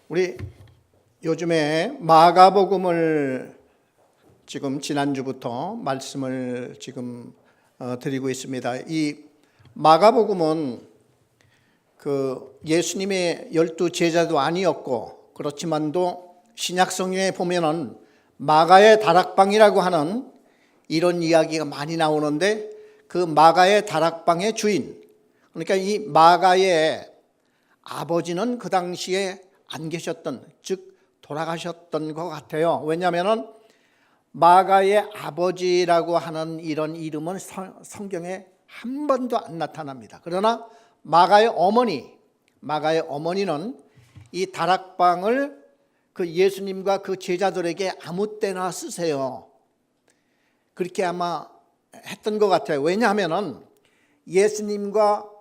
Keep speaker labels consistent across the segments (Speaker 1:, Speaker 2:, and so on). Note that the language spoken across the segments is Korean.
Speaker 1: 우리 요즘에 마가복음을 지금 지난주부터 말씀을 지금 드리고 있습니다. 이 마가복음은 그 예수님의 12 제자도 아니었고, 그렇지만도 신약성경에 보면은 마가의 다락방이라고 하는 이런 이야기가 많이 나오는데, 그 마가의 다락방의 주인, 그러니까 이 마가의 아버지는 그 당시에 안 계셨던, 즉 돌아가셨던 것 같아요. 왜냐하면 마가의 아버지라고 하는 이런 이름은 성경에 한 번도 안 나타납니다. 그러나 마가의 어머니는 이 다락방을 그 예수님과 그 제자들에게 아무 때나 쓰세요, 그렇게 아마 했던 것 같아요. 왜냐하면 예수님과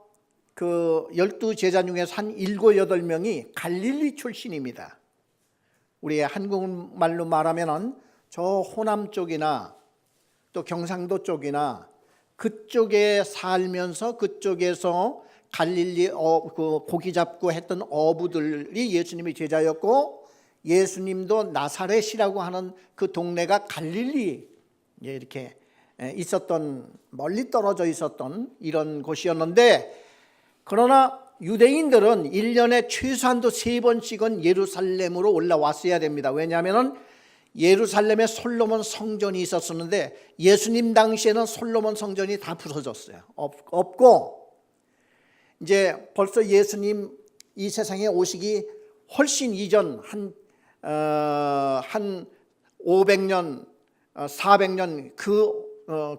Speaker 1: 그 12 제자 중에서 한 7, 8명이 갈릴리 출신입니다. 우리 한국말로 말하면 저 호남 쪽이나 또 경상도 쪽이나 그쪽에 살면서 그쪽에서 갈릴리 그 고기 잡고 했던 어부들이 예수님의 제자였고, 예수님도 나사렛이라고 하는 그 동네가 갈릴리 이렇게 있었던, 멀리 떨어져 있었던 이런 곳이었는데, 그러나 유대인들은 1년에 최소한도 3번씩은 예루살렘으로 올라왔어야 됩니다. 왜냐하면 예루살렘에 솔로몬 성전이 있었는데 예수님 당시에는 솔로몬 성전이 다 부서졌어요. 없고, 이제 벌써 예수님 이 세상에 오시기 훨씬 이전 한 500년, 400년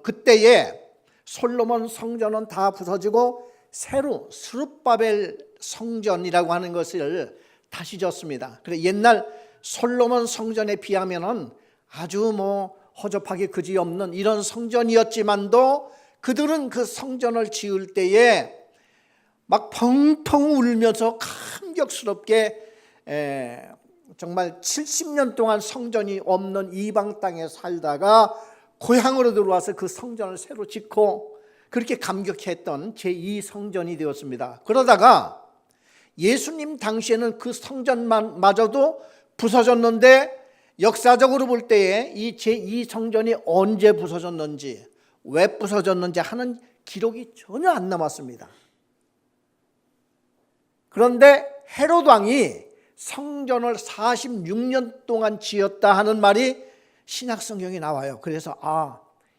Speaker 1: 그때에 솔로몬 성전은 다 부서지고 새로 스룹바벨 성전이라고 하는 것을 다시 졌습니다. 그래, 옛날 솔로몬 성전에 비하면은 아주 허접하게 그지없는 이런 성전이었지만도 그들은 그 성전을 지을 때에 막 펑펑 울면서 감격스럽게 정말 70년 동안 성전이 없는 이방 땅에 살다가 고향으로 들어와서 그 성전을 새로 짓고 그렇게 감격했던 제2성전이 되었습니다. 그러다가 예수님 당시에는 그 성전마저도 부서졌는데, 역사적으로 볼 때에 이 제2성전이 언제 부서졌는지, 왜 부서졌는지 하는 기록이 전혀 안 남았습니다. 그런데 헤롯 왕이 성전을 46년 동안 지었다 하는 말이 신약성경에 나와요. 그래서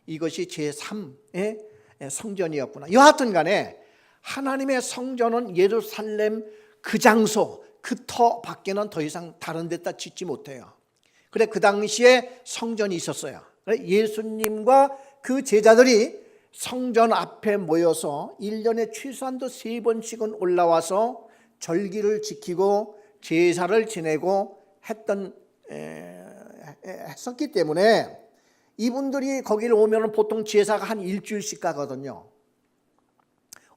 Speaker 1: 이것이 제3의 성전이었구나. 여하튼 간에 하나님의 성전은 예루살렘 그 장소, 그 터 밖에는 더 이상 다른 데다 짓지 못해요. 그래, 그 당시에 성전이 있었어요. 그래, 예수님과 그 제자들이 성전 앞에 모여서 1년에 최소한도 3번씩은 올라와서 절기를 지키고 제사를 지내고 했었기 때문에 이분들이 거기를 오면 보통 제사가 한 일주일씩 가거든요.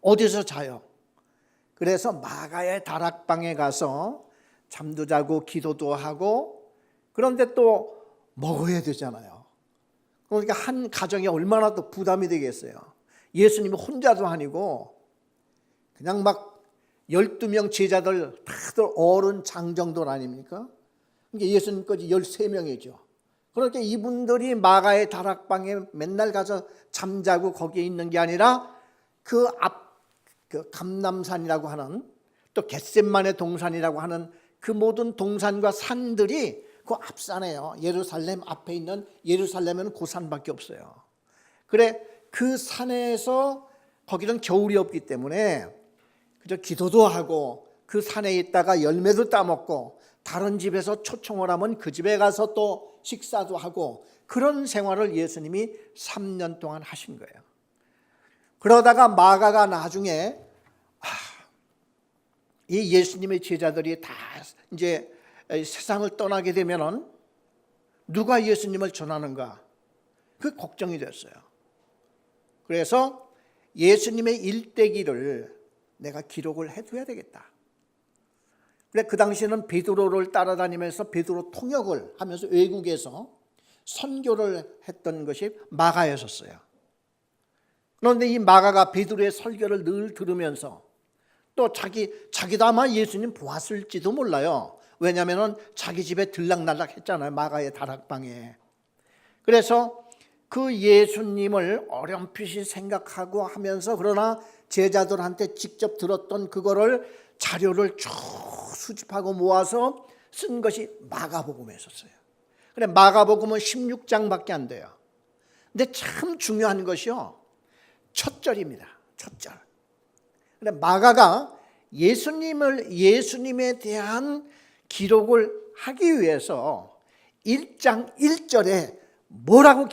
Speaker 1: 어디서 자요? 그래서 마가의 다락방에 가서 잠도 자고 기도도 하고, 그런데 또 먹어야 되잖아요. 그러니까 한 가정이 얼마나 또 부담이 되겠어요. 예수님이 혼자도 아니고 그냥 막 12명 제자들 다들 어른 장정들 아닙니까? 그러니까 예수님까지 13명이죠. 그러니까 이분들이 마가의 다락방에 맨날 가서 잠자고 거기에 있는 게 아니라 그 감람산이라고 하는, 또 겟셋만의 동산이라고 하는 그 모든 동산과 산들이 그 앞산이에요. 예루살렘 앞에 있는, 예루살렘에는 그 산밖에 없어요. 그래, 그 산에서 거기는 겨울이 없기 때문에 그저 기도도 하고 그 산에 있다가 열매도 따먹고 다른 집에서 초청을 하면 그 집에 가서 또 식사도 하고, 그런 생활을 예수님이 3년 동안 하신 거예요. 그러다가 마가가 나중에 이 예수님의 제자들이 다 이제 세상을 떠나게 되면은 누가 예수님을 전하는가, 그 걱정이 됐어요. 그래서 예수님의 일대기를 내가 기록을 해둬야 되겠다. 그래, 그 당시에는 베드로를 따라다니면서 베드로 통역을 하면서 외국에서 선교를 했던 것이 마가였었어요. 그런데 이 마가가 베드로의 설교를 늘 들으면서 또 자기도 아마 예수님 보았을지도 몰라요. 왜냐하면 자기 집에 들락날락 했잖아요. 마가의 다락방에. 그래서 그 예수님을 어렴풋이 생각하고 하면서, 그러나 제자들한테 직접 들었던 그거를 자료를 쭉 수집하고 모아서 쓴 것이 마가복음이었어요. 그래, 마가복음은 16장밖에 안 돼요. 근데 참 중요한 것이요, 첫 절입니다. 첫 절. 그래, 마가가 예수님에 대한 기록을 하기 위해서 1장 1절에 뭐라고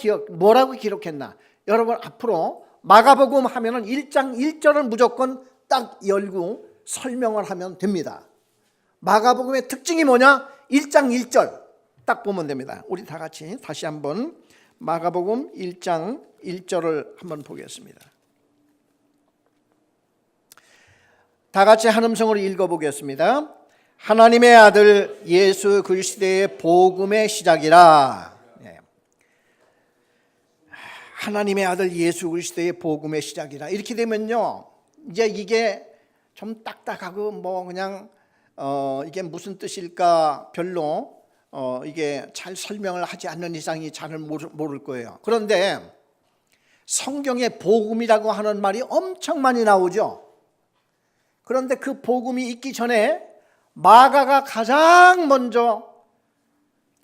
Speaker 1: 기록했나? 여러분, 앞으로 마가복음 하면은 1장 1절을 무조건 딱 열고 설명을 하면 됩니다. 마가복음의 특징이 뭐냐? 1장 1절 딱 보면 됩니다. 우리 다 같이 다시 한번 마가복음 1장 1절을 한번 보겠습니다. 다 같이 한 음성으로 읽어보겠습니다. 하나님의 아들 예수 그리스도의 복음의 시작이라. 하나님의 아들 예수 그리스도의 복음의 시작이라. 이렇게 되면요, 이제 이게 좀 딱딱하고 뭐 그냥 이게 무슨 뜻일까 별로 이게 잘 설명을 하지 않는 이상이 잘 모를 거예요. 그런데 성경에 복음이라고 하는 말이 엄청 많이 나오죠. 그런데 그 복음이 있기 전에 마가가 가장 먼저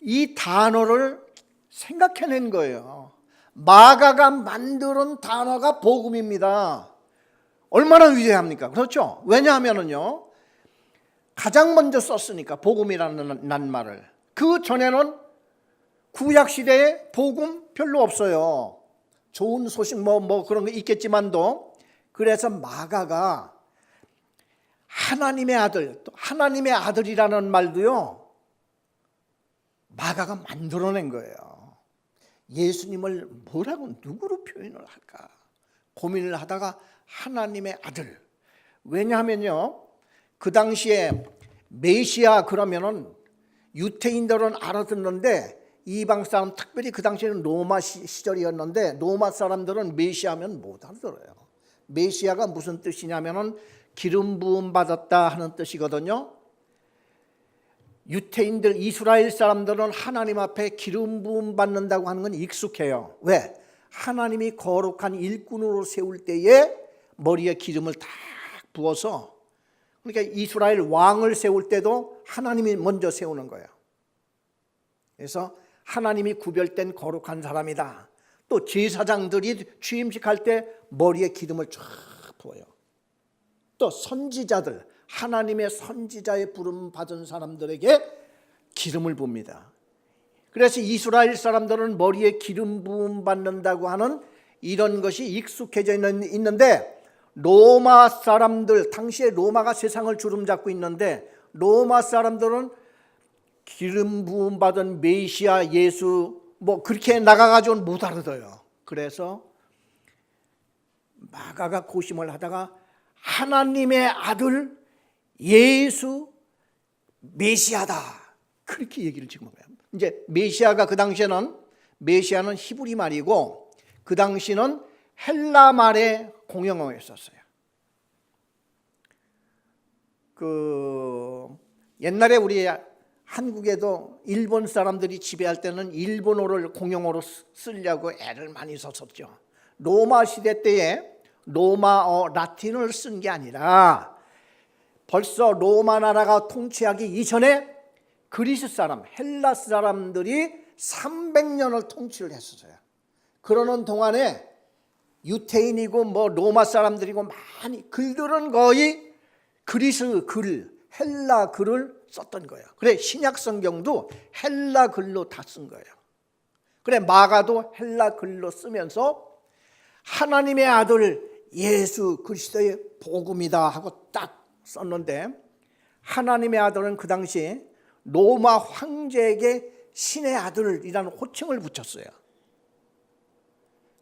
Speaker 1: 이 단어를 생각해낸 거예요. 마가가 만드는 단어가 복음입니다. 얼마나 위대합니까? 그렇죠? 왜냐하면요, 가장 먼저 썼으니까, 복음이라는 말을. 그 전에는 구약시대에 복음 별로 없어요. 좋은 소식 뭐 그런 거 있겠지만도. 그래서 마가가 하나님의 아들, 또 하나님의 아들이라는 말도요, 마가가 만들어낸 거예요. 예수님을 뭐라고, 누구로 표현을 할까 고민을 하다가 하나님의 아들. 왜냐하면요, 그 당시에 메시아 그러면은 유태인들은 알아듣는데 이방 사람, 특별히 그 당시에는 로마 시절이었는데 로마 사람들은 메시아면 못 알아들어요. 메시아가 무슨 뜻이냐면은 기름 부음 받았다 하는 뜻이거든요. 유태인들, 이스라엘 사람들은 하나님 앞에 기름 부음 받는다고 하는 건 익숙해요. 왜? 하나님이 거룩한 일꾼으로 세울 때에 머리에 기름을 딱 부어서, 그러니까 이스라엘 왕을 세울 때도 하나님이 먼저 세우는 거예요. 그래서 하나님이 구별된 거룩한 사람이다. 또 제사장들이 취임식할 때 머리에 기름을 쫙 부어요. 또 선지자들, 하나님의 선지자의 부름 받은 사람들에게 기름을 붓니다. 그래서 이스라엘 사람들은 머리에 기름 부음 받는다고 하는 이런 것이 익숙해져 있는데, 로마 사람들, 당시에 로마가 세상을 주름잡고 있는데 로마 사람들은 기름 부음 받은 메시아 예수 뭐 그렇게 나가가지고는 못 알아들어요. 그래서 마가가 고심을 하다가 하나님의 아들 예수 메시아다, 그렇게 얘기를 지금 해요. 이제 메시아가 그 당시에는, 메시아는 히브리 말이고 그 당시는 헬라 말의 공용어였었어요. 옛날에 우리 한국에도 일본 사람들이 지배할 때는 일본어를 공용어로 쓰려고 애를 많이 썼었죠. 로마 시대 때에 로마어 라틴어를 쓴 게 아니라 벌써 로마 나라가 통치하기 이전에 그리스 사람, 헬라 사람들이 300년을 통치를 했었어요. 그러는 동안에 유태인이고 뭐 로마 사람들이고 많이, 글들은 거의 그리스 글, 헬라 글을 썼던 거예요. 그래, 신약 성경도 헬라 글로 다 쓴 거예요. 그래, 마가도 헬라 글로 쓰면서 하나님의 아들 예수 그리스도의 복음이다 하고 딱 썼는데, 하나님의 아들은 그 당시 로마 황제에게 신의 아들이라는 호칭을 붙였어요.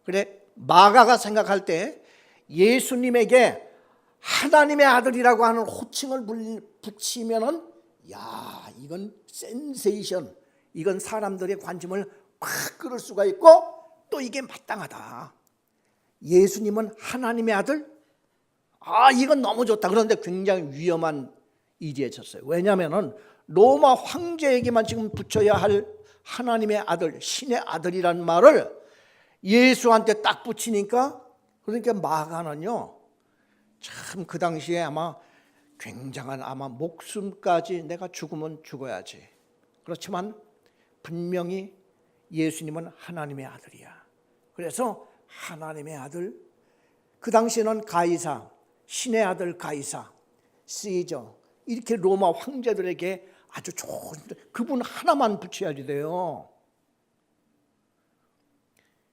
Speaker 1: 그래, 마가가 생각할 때 예수님에게 하나님의 아들이라고 하는 호칭을 붙이면은, 야, 이건 센세이션, 이건 사람들의 관심을 확 끌을 수가 있고 또 이게 마땅하다. 예수님은 하나님의 아들? 아, 이건 너무 좋다. 그런데 굉장히 위험한 일이었어요. 왜냐하면 로마 황제에게만 지금 붙여야 할 하나님의 아들, 신의 아들이란 말을 예수한테 딱 붙이니까, 그러니까 마가는요 참 그 당시에 아마 굉장한 아마 목숨까지 내가 죽으면 죽어야지, 그렇지만 분명히 예수님은 하나님의 아들이야. 그래서 하나님의 아들, 그 당시에는 가이사, 신의 아들 가이사, 시저, 이렇게 로마 황제들에게 아주 좋은 그분 하나만 붙여야 돼요.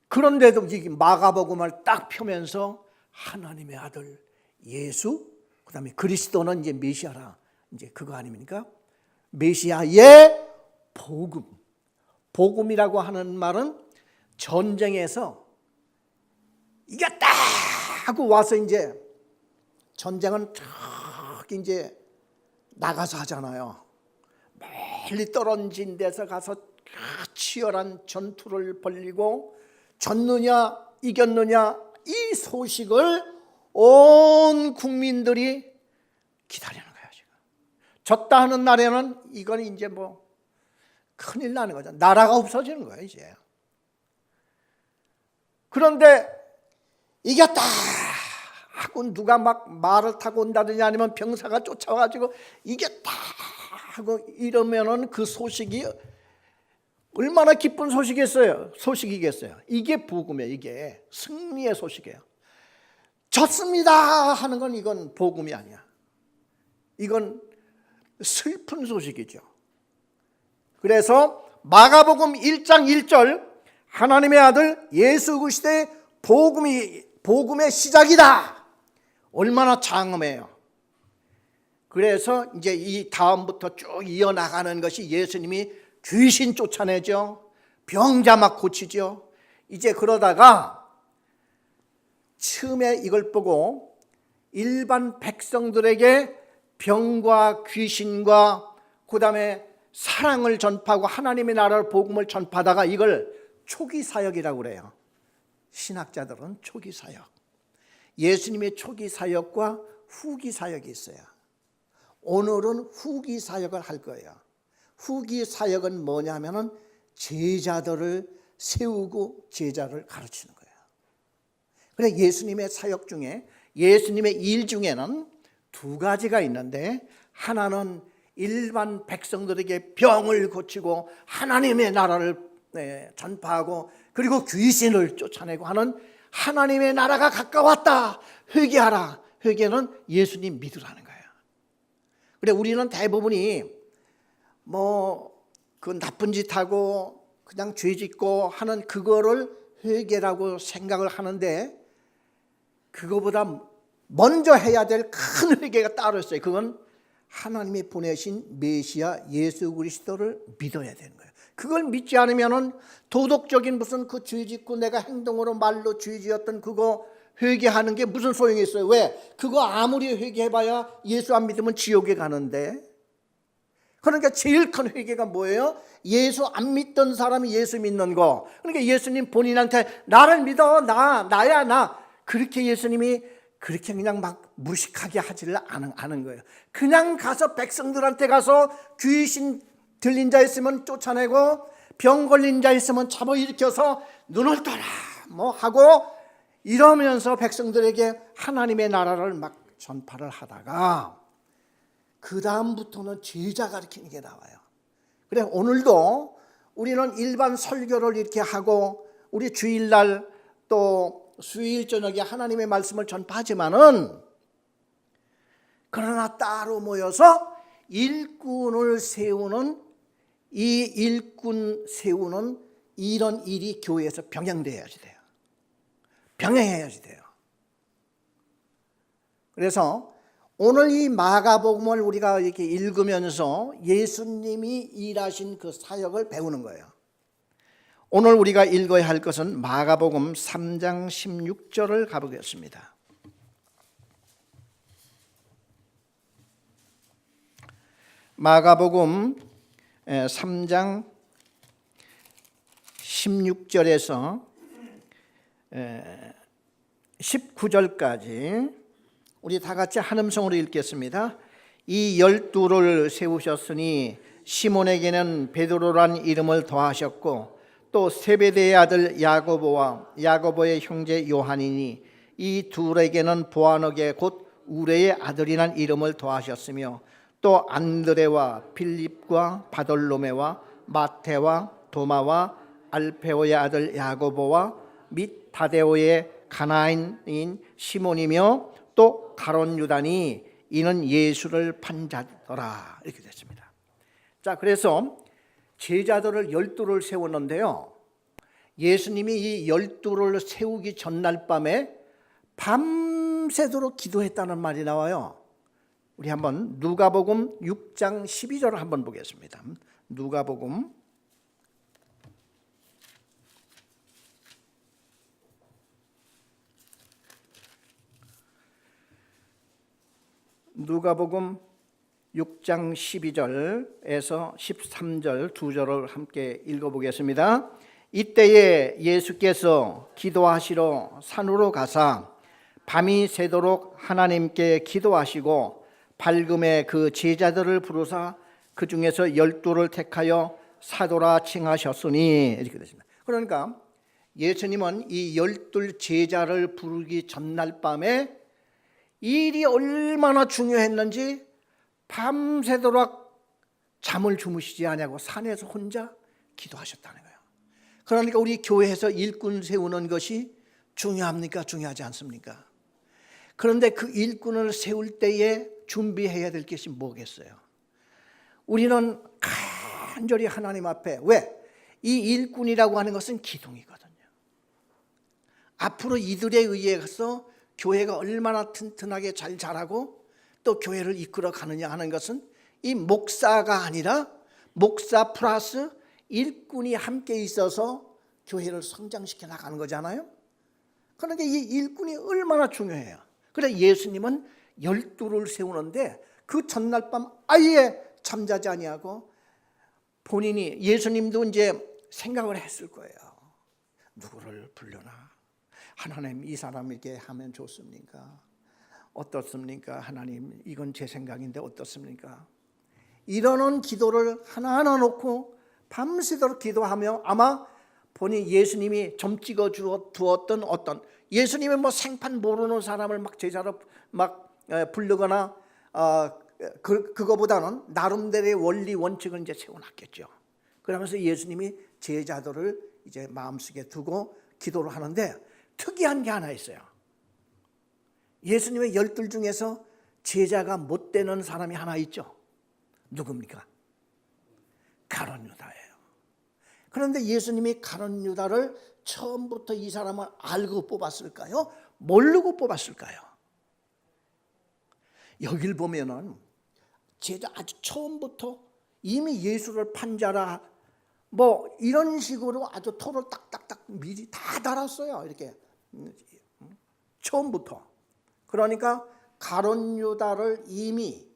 Speaker 1: 그런데도 이 마가복음을 딱 펴면서 하나님의 아들 예수, 그다음에 그리스도는 이제 메시아라, 이제 그거 아닙니까? 메시아의 복음. 복음이라고 하는 말은 전쟁에서 이겼다 하고 와서 이제 전쟁은 쫙 이제 나가서 하잖아요. 멀리 떨어진 데서 가서 치열한 전투를 벌이고 졌느냐 이겼느냐 이 소식을 온 국민들이 기다리는 거예요. 지금 졌다 하는 날에는 이건 이제 뭐 큰일 나는 거죠. 나라가 없어지는 거예요 이제. 그런데 이겼다 하고 누가 막 말을 타고 온다든지 아니면 병사가 쫓아와가지고 이겼다 하고 이러면은 그 소식이 얼마나 기쁜 소식이겠어요. 이게 복음이에요. 이게 승리의 소식이에요. 졌습니다 하는 건 이건 복음이 아니야. 이건 슬픈 소식이죠. 그래서 마가복음 1장 1절 하나님의 아들 예수 그리스도의 복음의 시작이다. 얼마나 장엄해요. 그래서 이제 이 다음부터 쭉 이어나가는 것이 예수님이 귀신 쫓아내죠. 병자 막 고치죠. 이제 그러다가 처음에 이걸 보고 일반 백성들에게 병과 귀신과 그 다음에 사랑을 전파하고 하나님의 나라의 복음을 전파하다가 이걸 초기 사역이라고 그래요. 신학자들은 초기 사역. 예수님의 초기 사역과 후기 사역이 있어요. 오늘은 후기 사역을 할 거예요. 후기 사역은 뭐냐면은 제자들을 세우고 제자를 가르치는 거예요. 그래 예수님의 사역 중에 예수님의 일 중에는 두 가지가 있는데 하나는 일반 백성들에게 병을 고치고 하나님의 나라를 전파하고 그리고 귀신을 쫓아내고 하는 하나님의 나라가 가까웠다. 회개하라. 회개는 예수님 믿으라는 거예요. 그래 우리는 대부분이 뭐 그 나쁜 짓 하고 그냥 죄 짓고 하는 그거를 회개라고 생각을 하는데 그거보다 먼저 해야 될 큰 회개가 따로 있어요. 그건 하나님이 보내신 메시아 예수 그리스도를 믿어야 되는 거예요. 그걸 믿지 않으면은 도덕적인 무슨 그 죄 짓고 내가 행동으로 말로 죄 지었던 그거 회개하는 게 무슨 소용이 있어요? 왜? 그거 아무리 회개해봐야 예수 안 믿으면 지옥에 가는데. 그러니까 제일 큰 회개가 뭐예요? 예수 안 믿던 사람이 예수 믿는 거. 그러니까 예수님 본인한테 나를 믿어, 나야 나. 그렇게 예수님이 그렇게 그냥 막 무식하게 하지를 않은 거예요. 그냥 가서 백성들한테 가서 귀신 들린 자 있으면 쫓아내고 병 걸린 자 있으면 잡아일으켜서 눈을 떠라 뭐 하고 이러면서 백성들에게 하나님의 나라를 막 전파를 하다가 그 다음부터는 제자 가르치는 게 나와요. 그래 오늘도 우리는 일반 설교를 이렇게 하고 우리 주일날 또 수요일 저녁에 하나님의 말씀을 전파하지만은 그러나 따로 모여서 일꾼을 세우는 이 일꾼 세우는 이런 일이 교회에서 병행돼야지 돼요. 병행해야지 돼요. 그래서 오늘 이 마가복음을 우리가 이렇게 읽으면서 예수님이 일하신 그 사역을 배우는 거예요. 오늘 우리가 읽어야 할 것은 마가복음 3장 16절을 가보겠습니다. 마가복음 3장 16절에서 19절까지 우리 다 같이 한 음성으로 읽겠습니다. 이 12를 세우셨으니 시몬에게는 베드로란 이름을 더하셨고 또 세베대의 아들 야고보와 야고보의 형제 요한이니 이 둘에게는 보아너게 곧 우레의 아들이란 이름을 더하셨으며 또 안드레와 빌립과 바돌로메와 마테와 도마와 알페오의 아들 야고보와 및 다데오의 가나인인 시몬이며 또 가롯 유다니 이는 예수를 판 자더라. 이렇게 됐습니다. 자, 그래서 제자들을 12를 세웠는데요, 예수님이 이 12를 세우기 전날 밤에 밤새도록 기도했다는 말이 나와요. 우리 한번 누가복음 6장 12절을 한번 보겠습니다. 누가복음 6장 12절에서 13절 두 절을 함께 읽어보겠습니다. 이때에 예수께서 기도하시러 산으로 가사 밤이 새도록 하나님께 기도하시고 밝음에 그 제자들을 부르사 그 중에서 12를 택하여 사도라 칭하셨으니 이렇게 됐습니다. 그러니까 예수님은 이 12 제자를 부르기 전날 밤에 이 일이 얼마나 중요했는지 밤새도록 잠을 주무시지 않냐고 산에서 혼자 기도하셨다는 거예요. 그러니까 우리 교회에서 일꾼 세우는 것이 중요합니까? 중요하지 않습니까? 그런데 그 일꾼을 세울 때에 준비해야 될 것이 뭐겠어요? 우리는 간절히 하나님 앞에, 왜? 이 일꾼이라고 하는 것은 기둥이거든요. 앞으로 이들에 의해서 교회가 얼마나 튼튼하게 잘 자라고 또 교회를 이끌어 가느냐 하는 것은 이 목사가 아니라 목사 플러스 일꾼이 함께 있어서 교회를 성장시켜 나가는 거잖아요. 그러니까 이 일꾼이 얼마나 중요해요. 그래 예수님은 12를 세우는데 그 전날 밤 아예 잠자지 아니하고 본인이, 예수님도 이제 생각을 했을 거예요. 누구를 불려나? 하나님, 이 사람에게 하면 좋습니까? 어떻습니까? 하나님, 이건 제 생각인데 어떻습니까? 이러는 기도를 하나하나 놓고 밤새도록 기도하며 아마 본인 예수님이 점 찍어 두었던 어떤, 예수님이 뭐 생판 모르는 사람을 막 제자로 막 부르거나 그거보다는 나름대로의 원리 원칙을 이제 세워놨겠죠. 그러면서 예수님이 제자들을 이제 마음속에 두고 기도를 하는데 특이한 게 하나 있어요. 예수님의 12 중에서 제자가 못 되는 사람이 하나 있죠. 누굽니까? 가롯 유다예요. 그런데 예수님이 가롯 유다를 처음부터 이 사람을 알고 뽑았을까요? 모르고 뽑았을까요? 여길 보면은 제자 아주 처음부터 이미 예수를 판 자라 뭐 이런 식으로 아주 토를 딱딱딱 미리 다 달았어요. 이렇게 처음부터. 그러니까 가롯 유다를 이미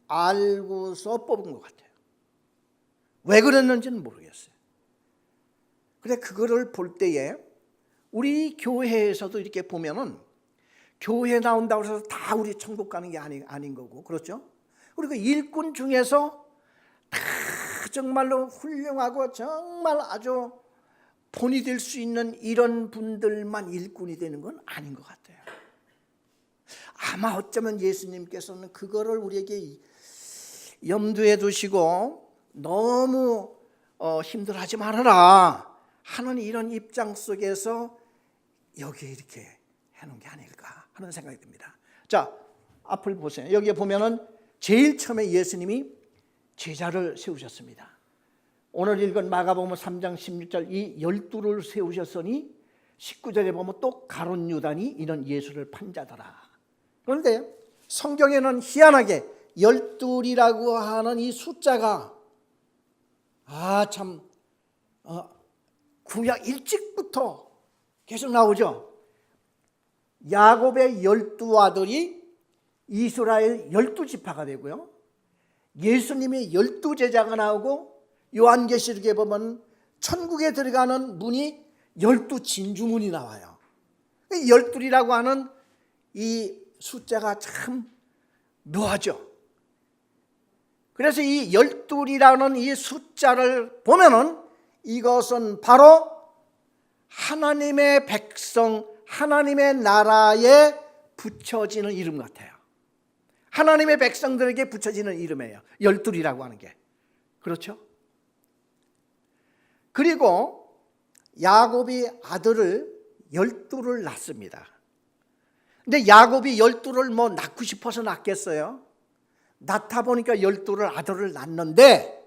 Speaker 1: 알고서 뽑은 것 같아요. 왜 그랬는지는 모르겠어요. 그래 그거를 볼 때에 우리 교회에서도 이렇게 보면은 교회 나온다고 해서 다 우리 천국 가는 게 아닌 거고, 그렇죠? 그리고 일꾼 중에서 다 정말로 훌륭하고 정말 아주 본이 될 수 있는 이런 분들만 일꾼이 되는 건 아닌 것 같아요. 아마 어쩌면 예수님께서는 그거를 우리에게 염두에 두시고 너무 힘들어하지 말아라 하는 이런 입장 속에서 여기 이렇게 해놓은 게 아닐까 하는 생각이 듭니다. 자, 앞을 보세요. 여기에 보면은 제일 처음에 예수님이 제자를 세우셨습니다. 오늘 읽은 마가복음 3장 16절 이 12를 세우셨으니 19절에 보면 또 가롯 유다니 이는 예수를 판 자더라. 그런데 성경에는 희한하게 12이라고 하는 이 숫자가 참 구약 일찍부터 계속 나오죠. 야곱의 12아들이 이스라엘 12지파가 되고요. 예수님의 12제자가 나오고 요한계시록에 보면 천국에 들어가는 문이 12진주문이 나와요. 12이라고 하는 이 숫자가 참 묘하죠. 그래서 이 열둘이라는 이 숫자를 보면은 이것은 바로 하나님의 백성, 하나님의 나라에 붙여지는 이름 같아요. 하나님의 백성들에게 붙여지는 이름이에요. 열둘이라고 하는 게. 그렇죠? 그리고 야곱이 아들을 열둘을 낳습니다. 근데 야곱이 열둘을 뭐 낳고 싶어서 낳겠어요? 낳다 보니까 열둘을 아들을 낳는데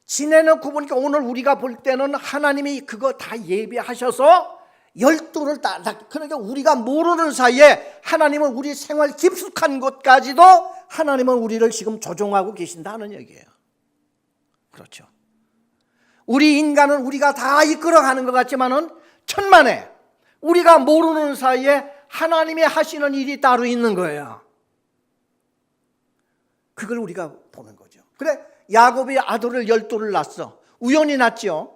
Speaker 1: 지내놓고 보니까 오늘 우리가 볼 때는 하나님이 그거 다 예비하셔서 열둘을 그러니까 우리가 모르는 사이에 하나님은 우리 생활 깊숙한 곳까지도 하나님은 우리를 지금 조종하고 계신다는 얘기예요. 그렇죠. 우리 인간은 우리가 다 이끌어가는 것 같지만은 천만에 우리가 모르는 사이에 하나님이 하시는 일이 따로 있는 거예요. 그걸 우리가 보는 거죠. 그래, 야곱이 아들을 열둘을 낳았어. 우연히 낳죠.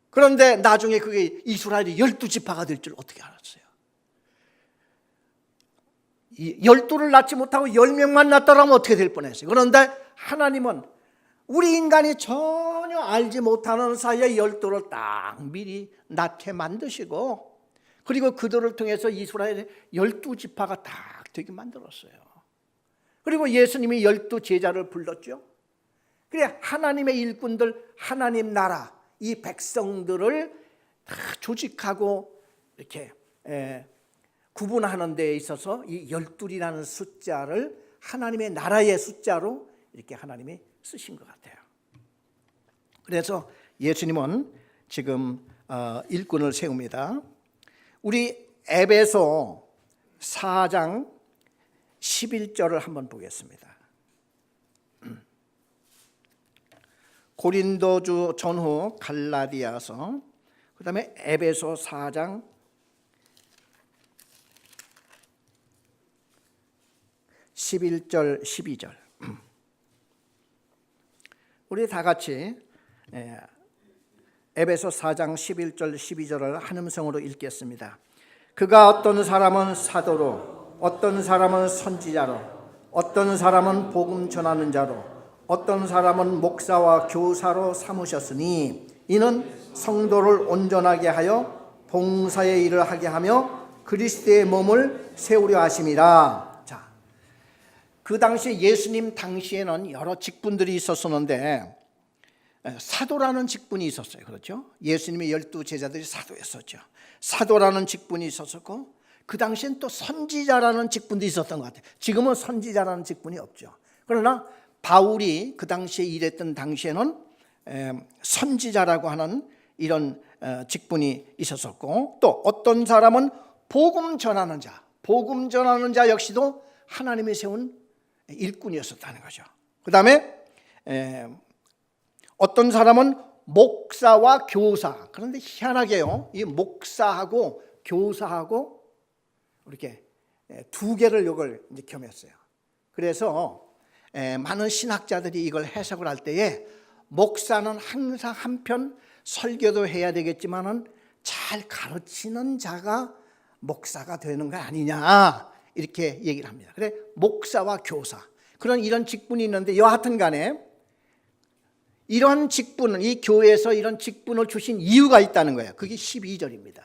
Speaker 1: 그런데 나중에 그게 이스라엘이 12지파가 될 줄 어떻게 알았어요? 12를 낳지 못하고 10명만 낳더라면 어떻게 될 뻔했어요. 그런데 하나님은 우리 인간이 전혀 알지 못하는 사이에 12를 딱 미리 낳게 만드시고, 그리고 그들을 통해서 이스라엘의 12지파가 딱 되게 만들었어요. 그리고 예수님이 12제자를 불렀죠. 그래, 하나님의 일꾼들, 하나님 나라, 이 백성들을 다 조직하고 이렇게 구분하는 데 있어서 이 12이라는 숫자를 하나님의 나라의 숫자로 이렇게 하나님이 쓰신 것 같아요. 그래서 예수님은 지금 일꾼을 세웁니다. 우리 에베소 4장 11절을 한번 보겠습니다. 고린도주 전후 갈라디아서, 그 다음에 에베소 4장 11절 12절. 우리 다 같이 에베소 4장 11절 12절을 한 음성으로 읽겠습니다. 그가 어떤 사람은 사도로, 어떤 사람은 선지자로, 어떤 사람은 복음 전하는 자로, 어떤 사람은 목사와 교사로 삼으셨으니 이는 성도를 온전하게 하여 봉사의 일을 하게 하며 그리스도의 몸을 세우려 하심이라. 자, 그 당시 예수님 당시에는 여러 직분들이 있었었는데 사도라는 직분이 있었어요. 그렇죠? 예수님의 12제자들이 사도였었죠. 사도라는 직분이 있었었고, 그 당시엔 또 선지자라는 직분도 있었던 것 같아요. 지금은 선지자라는 직분이 없죠. 그러나 바울이 그 당시에 일했던 당시에는 선지자라고 하는 이런 직분이 있었었고, 또 어떤 사람은 복음 전하는 자, 복음 전하는 자 역시도 하나님이 세운 일꾼이었었다는 거죠. 그 다음에 어떤 사람은 목사와 교사. 그런데 희한하게요, 이 목사하고 교사하고 이렇게 두 개를 이걸 이제 겸했어요. 그래서 많은 신학자들이 이걸 해석을 할 때에 목사는 항상 한편 설교도 해야 되겠지만은 잘 가르치는 자가 목사가 되는 거 아니냐, 이렇게 얘기를 합니다. 그래, 목사와 교사, 그런 이런 직분이 있는데 여하튼 간에 이런 직분은, 이 교회에서 이런 직분을 주신 이유가 있다는 거예요. 그게 12절입니다.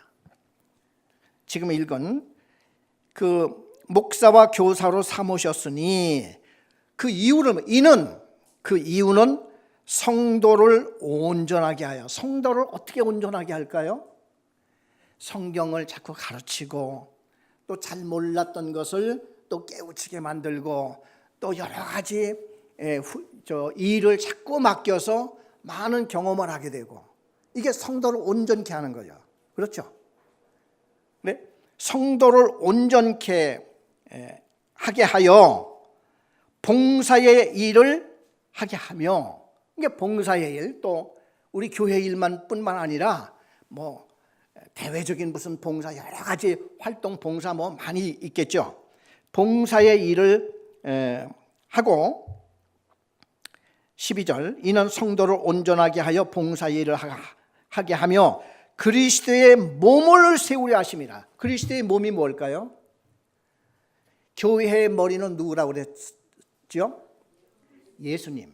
Speaker 1: 지금 읽은 그 목사와 교사로 삼으셨으니 그 이유는, 그 이유는 성도를 온전하게 하여. 성도를 어떻게 온전하게 할까요? 성경을 자꾸 가르치고, 또 잘 몰랐던 것을 또 깨우치게 만들고, 또 여러 가지 일을 자꾸 맡겨서 많은 경험을 하게 되고, 이게 성도를 온전케 하는 거죠. 그렇죠? 네? 성도를 온전케 하게 하여 봉사의 일을 하게 하며, 이게 봉사의 일, 또 우리 교회 일만 뿐만 아니라 뭐 대외적인 무슨 봉사, 여러 가지 활동 봉사 뭐 많이 있겠죠. 봉사의 일을 하고, 12절, 이는 성도를 온전하게 하여 봉사의 일을 하게 하며 그리스도의 몸을 세우려 하심이라. 그리스도의 몸이 뭘까요? 교회의 머리는 누구라고 그죠? 예수님.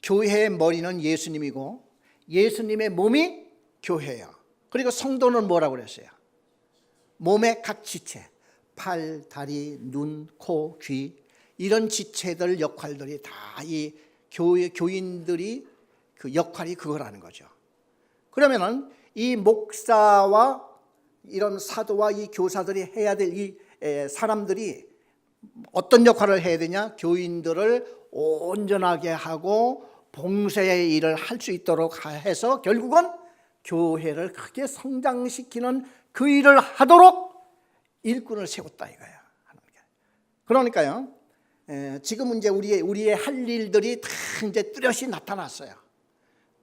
Speaker 1: 교회의 머리는 예수님이고 예수님의 몸이 교회예요. 그리고 성도는 뭐라고 그랬어요? 몸의 각 지체, 팔, 다리, 눈, 코, 귀 이런 지체들 역할들이 다 이 교인들이 그 역할이 그거라는 거죠. 그러면은 이 목사와 이런 사도와 이 교사들이 해야 될 이 사람들이 어떤 역할을 해야 되냐? 교인들을 온전하게 하고 봉사의 일을 할 수 있도록 해서 결국은 교회를 크게 성장시키는 그 일을 하도록 일꾼을 세웠다 이거야. 그러니까요. 지금 이제 우리의 할 일들이 다 이제 뚜렷이 나타났어요.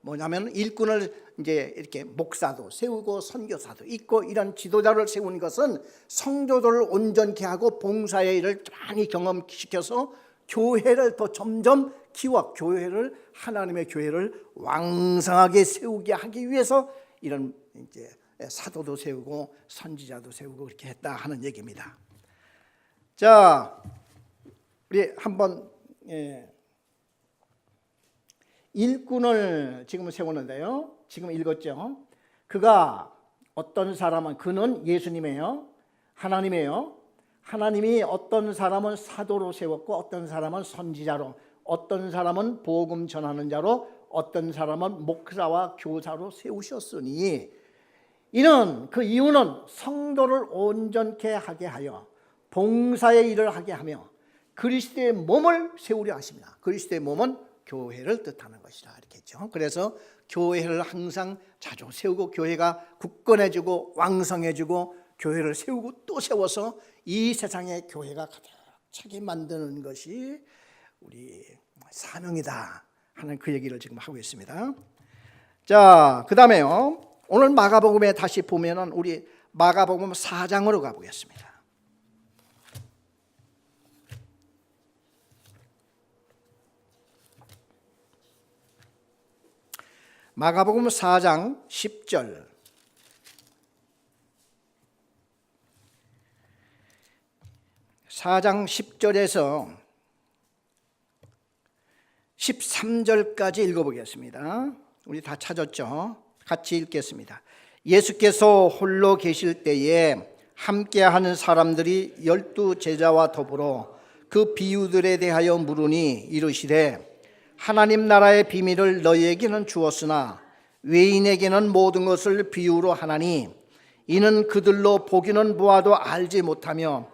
Speaker 1: 뭐냐면 일꾼을 이제 이렇게 목사도 세우고 선교사도 있고 이런 지도자를 세우는 것은 성도들을 온전케 하고 봉사의 일을 많이 경험시켜서 교회를 더 점점 키워 교회를 하나님의 교회를 왕성하게 세우게 하기 위해서 이런 이제 사도도 세우고 선지자도 세우고 그렇게 했다 하는 얘기입니다. 자, 우리 한번 일꾼을 지금 세우는데요. 지금 읽었죠. 그가 어떤 사람은 그는 예수님이에요. 하나님이에요. 하나님이 어떤 사람은 사도로 세웠고 어떤 사람은 선지자로, 어떤 사람은 복음 전하는 자로, 어떤 사람은 목사와 교사로 세우셨으니 이는 그 이유는 성도를 온전케 하게 하여 봉사의 일을 하게 하며 그리스도의 몸을 세우려 하십니다. 그리스도의 몸은 교회를 뜻하는 것이라 이렇게 했죠. 그래서 교회를 항상 자주 세우고 교회가 굳건해지고 왕성해지고 교회를 세우고 또 세워서 이 세상에 교회가 가득 차게 만드는 것이 우리 사명이다 하는 그 얘기를 지금 하고 있습니다. 자, 그 다음에요. 오늘 마가복음에 다시 보면은 우리 마가복음 4장으로 가보겠습니다. 마가복음 4장 10절. 4장 10절에서 13절까지 읽어보겠습니다. 우리 다 찾았죠? 같이 읽겠습니다. 예수께서 홀로 계실 때에 함께하는 사람들이 12 제자와 더불어 그 비유들에 대하여 물으니 이르시되 하나님 나라의 비밀을 너희에게는 주었으나 외인에게는 모든 것을 비유로 하나니 이는 그들로 보기는 보아도 알지 못하며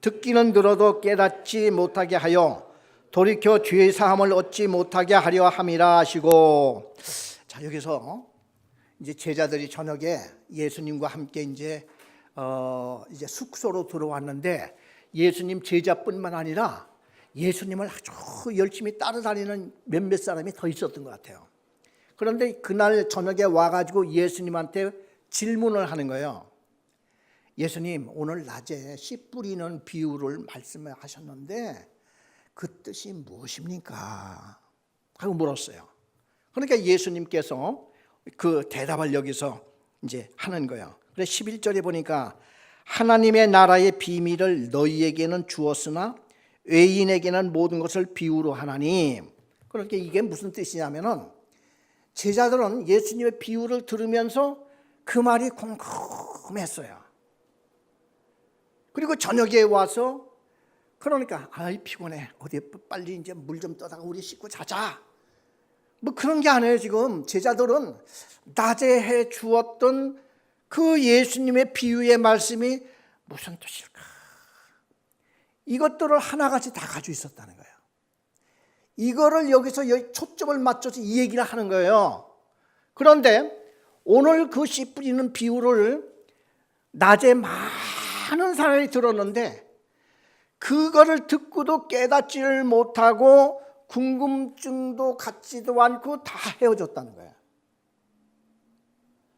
Speaker 1: 듣기는 들어도 깨닫지 못하게 하여 돌이켜 죄 사함을 얻지 못하게 하려 함이라 하시고. 자, 여기서 이제 제자들이 저녁에 예수님과 함께 이제 숙소로 들어왔는데 예수님 제자뿐만 아니라 예수님을 아주 열심히 따라다니는 몇몇 사람이 더 있었던 것 같아요. 그런데 그날 저녁에 와가지고 예수님한테 질문을 하는 거예요. 예수님, 오늘 낮에 씨 뿌리는 비유를 말씀하셨는데 그 뜻이 무엇입니까? 하고 물었어요. 그러니까 예수님께서 그 대답을 여기서 이제 하는 거예요. 그래서 11절에 보니까 하나님의 나라의 비밀을 너희에게는 주었으나 외인에게는 모든 것을 비유로 하나니. 그러니까 이게 무슨 뜻이냐면은 제자들은 예수님의 비유를 들으면서 그 말이 궁금했어요. 그리고 저녁에 와서 그러니까 아이 피곤해 어디 빨리 이제 물 좀 떠다가 우리 씻고 자자 뭐 그런 게 아니에요. 지금 제자들은 낮에 해 주었던 그 예수님의 비유의 말씀이 무슨 뜻일까 이것들을 하나같이 다 가지고 있었다는 거예요. 이거를 여기서 초점을 맞춰서 이 얘기를 하는 거예요. 그런데 오늘 그 씨 뿌리는 비유를 낮에 많은 사람이 들었는데 그거를 듣고도 깨닫지를 못하고 궁금증도 갖지도 않고 다 헤어졌다는 거예요.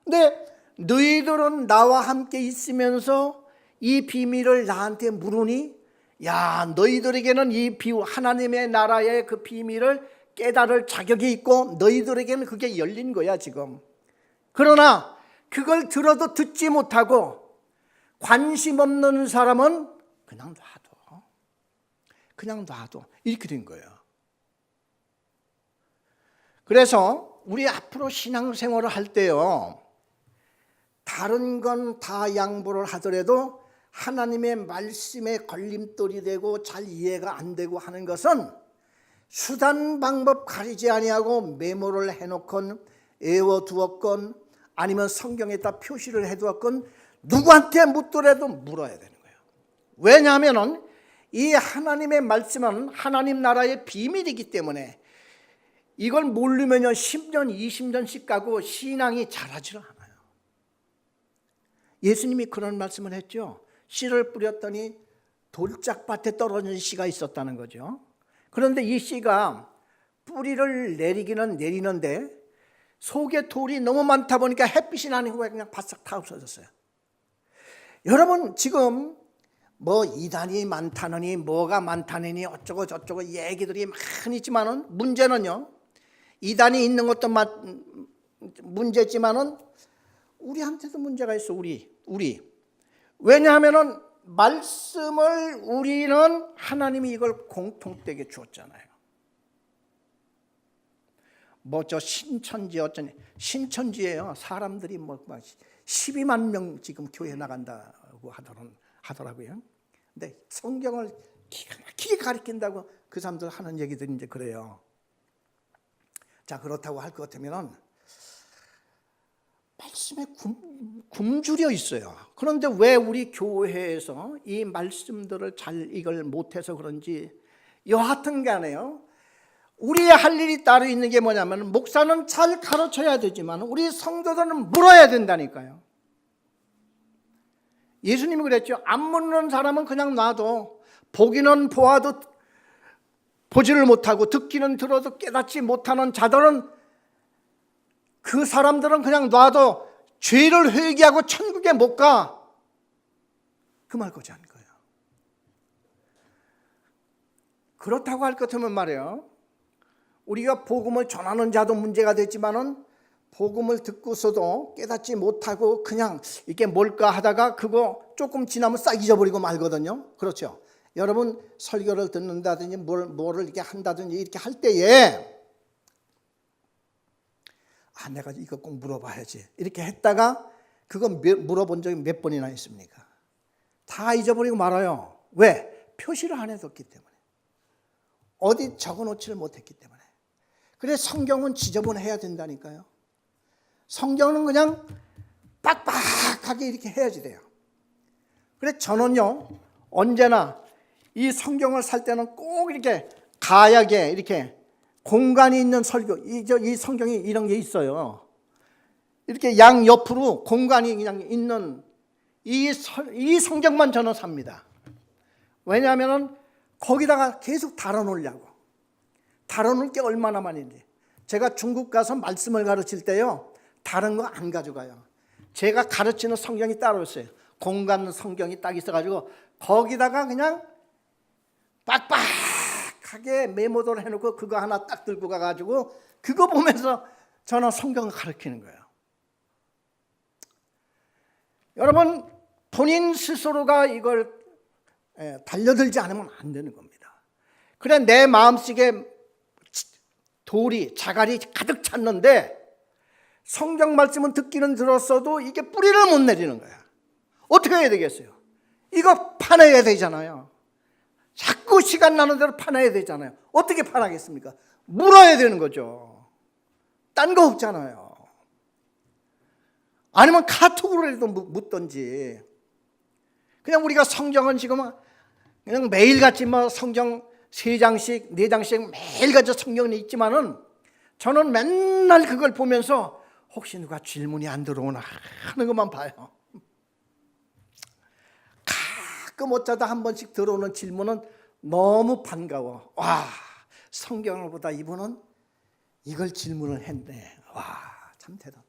Speaker 1: 근데 너희들은 나와 함께 있으면서 이 비밀을 나한테 물으니 야, 너희들에게는 이 비유 하나님의 나라의 그 비밀을 깨달을 자격이 있고 너희들에게는 그게 열린 거야 지금. 그러나 그걸 들어도 듣지 못하고 관심 없는 사람은 그냥 놔둬. 그냥 놔둬. 이렇게 된 거예요. 그래서 우리 앞으로 신앙생활을 할 때요, 다른 건 다 양보를 하더라도 하나님의 말씀에 걸림돌이 되고 잘 이해가 안 되고 하는 것은 수단 방법 가리지 아니하고 메모를 해놓건 외워두었건 아니면 성경에다 표시를 해두었건 누구한테 묻더라도 물어야 되는 거예요. 왜냐하면 이 하나님의 말씀은 하나님 나라의 비밀이기 때문에 이걸 모르면요 10년 20년씩 가고 신앙이 자라지를 않아요. 예수님이 그런 말씀을 했죠. 씨를 뿌렸더니 돌짝밭에 떨어진 씨가 있었다는 거죠. 그런데 이 씨가 뿌리를 내리기는 내리는데 속에 돌이 너무 많다 보니까 햇빛이 나는 후에 그냥 바싹 다 없어졌어요. 여러분 지금 뭐 이단이 많다느니 뭐가 많다느니 어쩌고 저쩌고 얘기들이 많이 있지만은 문제는요, 이단이 있는 것도 문제지만은 우리한테도 문제가 있어. 우리 왜냐하면은 말씀을 우리는 하나님이 이걸 공통되게 주었잖아요. 뭐 저 신천지 어쩌니 신천지예요. 사람들이 뭐 12만 명 지금 교회 나간다고 하더라고요. 근데 성경을 기가 막히게 가르친다고 그 사람들 하는 얘기들이 이제 그래요. 자, 그렇다고 할 것 같으면은 말씀에 굶주려 있어요. 그런데 왜 우리 교회에서 이 말씀들을 잘 이걸 못해서 그런지 여하튼 간에요, 우리의 할 일이 따로 있는 게 뭐냐면 목사는 잘 가르쳐야 되지만 우리 성도들은 물어야 된다니까요. 예수님이 그랬죠. 안 묻는 사람은 그냥 놔둬. 보기는 보아도 보지를 못하고 듣기는 들어도 깨닫지 못하는 자들은, 그 사람들은 그냥 놔둬. 죄를 회개하고 천국에 못 가. 그 말 거지 않을 거예요. 그렇다고 할 것 같으면 말이에요, 우리가 복음을 전하는 자도 문제가 됐지만은 복음을 듣고서도 깨닫지 못하고 그냥 이게 뭘까 하다가 그거 조금 지나면 싹 잊어버리고 말거든요. 그렇죠. 여러분 설교를 듣는다든지 뭐를 이렇게 한다든지 이렇게 할 때에 내가 이거 꼭 물어봐야지 이렇게 했다가 그거 물어본 적이 몇 번이나 있습니까? 다 잊어버리고 말아요. 왜? 표시를 안 해뒀기 때문에, 어디 적어놓지를 못했기 때문에. 그래 성경은 지저분해야 된다니까요. 성경은 그냥 빡빡하게 이렇게 해야지 돼요. 그래 저는요 언제나 이 성경을 살 때는 꼭 이렇게 가야게 이렇게 공간이 있는 설교, 이 성경이 이런 게 있어요. 이렇게 양 옆으로 공간이 그냥 있는 이 성경만 저는 삽니다. 왜냐하면 거기다가 계속 달아놓으려고. 달아놓을 게 얼마나 많은지. 제가 중국 가서 말씀을 가르칠 때요, 다른 거 안 가져가요. 제가 가르치는 성경이 따로 있어요. 공간 성경이 딱 있어가지고 거기다가 그냥 빡빡하게 메모를 해놓고 그거 하나 딱 들고 가가지고 그거 보면서 저는 성경을 가르치는 거예요. 여러분 본인 스스로가 이걸 달려들지 않으면 안 되는 겁니다. 그래 내 마음속에 돌이 자갈이 가득 찼는데 성경 말씀은 듣기는 들었어도 이게 뿌리를 못 내리는 거야. 어떻게 해야 되겠어요? 이거 파내야 되잖아요. 자꾸 시간 나는 대로 파내야 되잖아요. 어떻게 파나겠습니까? 물어야 되는 거죠. 딴 거 없잖아요. 아니면 카톡으로라도 묻던지. 그냥 우리가 성경은 지금 그냥 매일같이 뭐 성경 3장씩 4장씩 매일같이 성경이 있지만은 저는 맨날 그걸 보면서 혹시 누가 질문이 안 들어오나 하는 것만 봐요. 가끔 어쩌다 한 번씩 들어오는 질문은 너무 반가워. 와, 성경을 보다 이분은 이걸 질문을 했네. 와, 참 대단.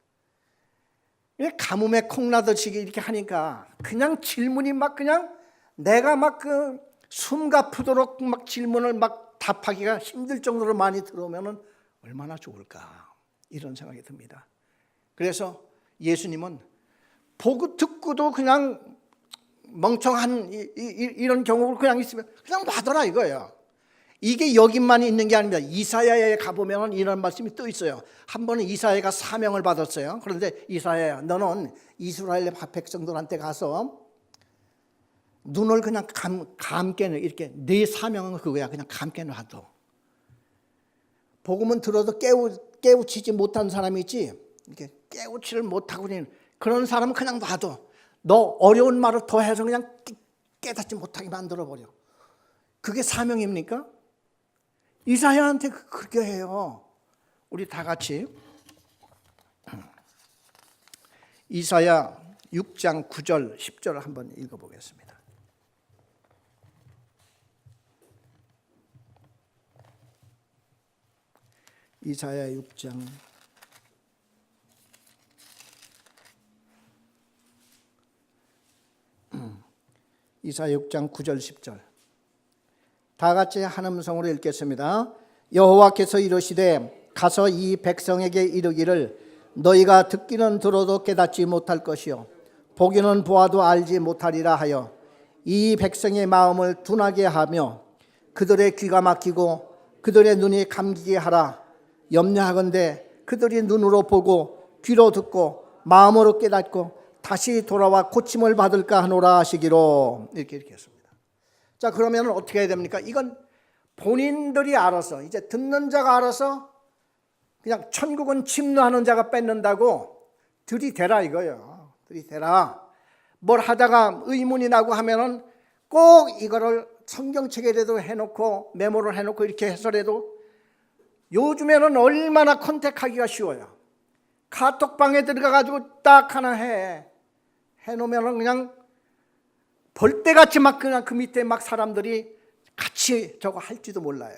Speaker 1: 가뭄에 콩나듯이 이렇게 하니까 그냥 질문이 막 그냥 내가 막 그 숨가쁘도록 막 질문을 막 답하기가 힘들 정도로 많이 들어오면은 얼마나 좋을까 이런 생각이 듭니다. 그래서 예수님은 보고 듣고도 그냥 멍청한 이런 경우를 그냥 있으면 그냥 놔둬라 이거예요. 이게 여기만 있는 게 아닙니다. 이사야에 가보면 이런 말씀이 또 있어요. 한 번은 이사야가 사명을 받았어요. 그런데 이사야야, 너는 이스라엘 백성들한테 가서 눈을 그냥 감게 이렇게, 네 사명은 그거야. 그냥 감게 놔둬. 복음은 들어도 깨우치지 못한 사람이 있지, 이렇게 깨우치를 못하고 그런 사람은 그냥 놔둬. 너 어려운 말을 더 해서 그냥 깨닫지 못하게 만들어버려. 그게 사명입니까? 이사야한테 그렇게 해요. 우리 다 같이 이사야 6장 9절 10절을 한번 읽어보겠습니다. 이사야 6장 이사야 6장 9절 10절 다 같이 한 음성으로 읽겠습니다. 여호와께서 이르시되 가서 이 백성에게 이르기를 너희가 듣기는 들어도 깨닫지 못할 것이요 보기는 보아도 알지 못하리라 하여 이 백성의 마음을 둔하게 하며 그들의 귀가 막히고 그들의 눈이 감기게 하라. 염려하건대 그들이 눈으로 보고 귀로 듣고 마음으로 깨닫고 다시 돌아와 고침을 받을까 하노라 하시기로. 이렇게 했습니다. 자, 그러면 어떻게 해야 됩니까? 이건 본인들이 알아서, 이제 듣는 자가 알아서 그냥 천국은 침노하는 자가 뺏는다고 들이대라 이거예요. 들이대라. 뭘 하다가 의문이 나고 하면은 꼭 이거를 성경책에라도 해놓고 메모를 해놓고 이렇게 해서라도, 요즘에는 얼마나 컨택하기가 쉬워요. 카톡방에 들어가가지고 딱 하나 해놓으면은 그냥 벌떼같이 막 그냥 그 밑에 막 사람들이 같이 저거 할지도 몰라요.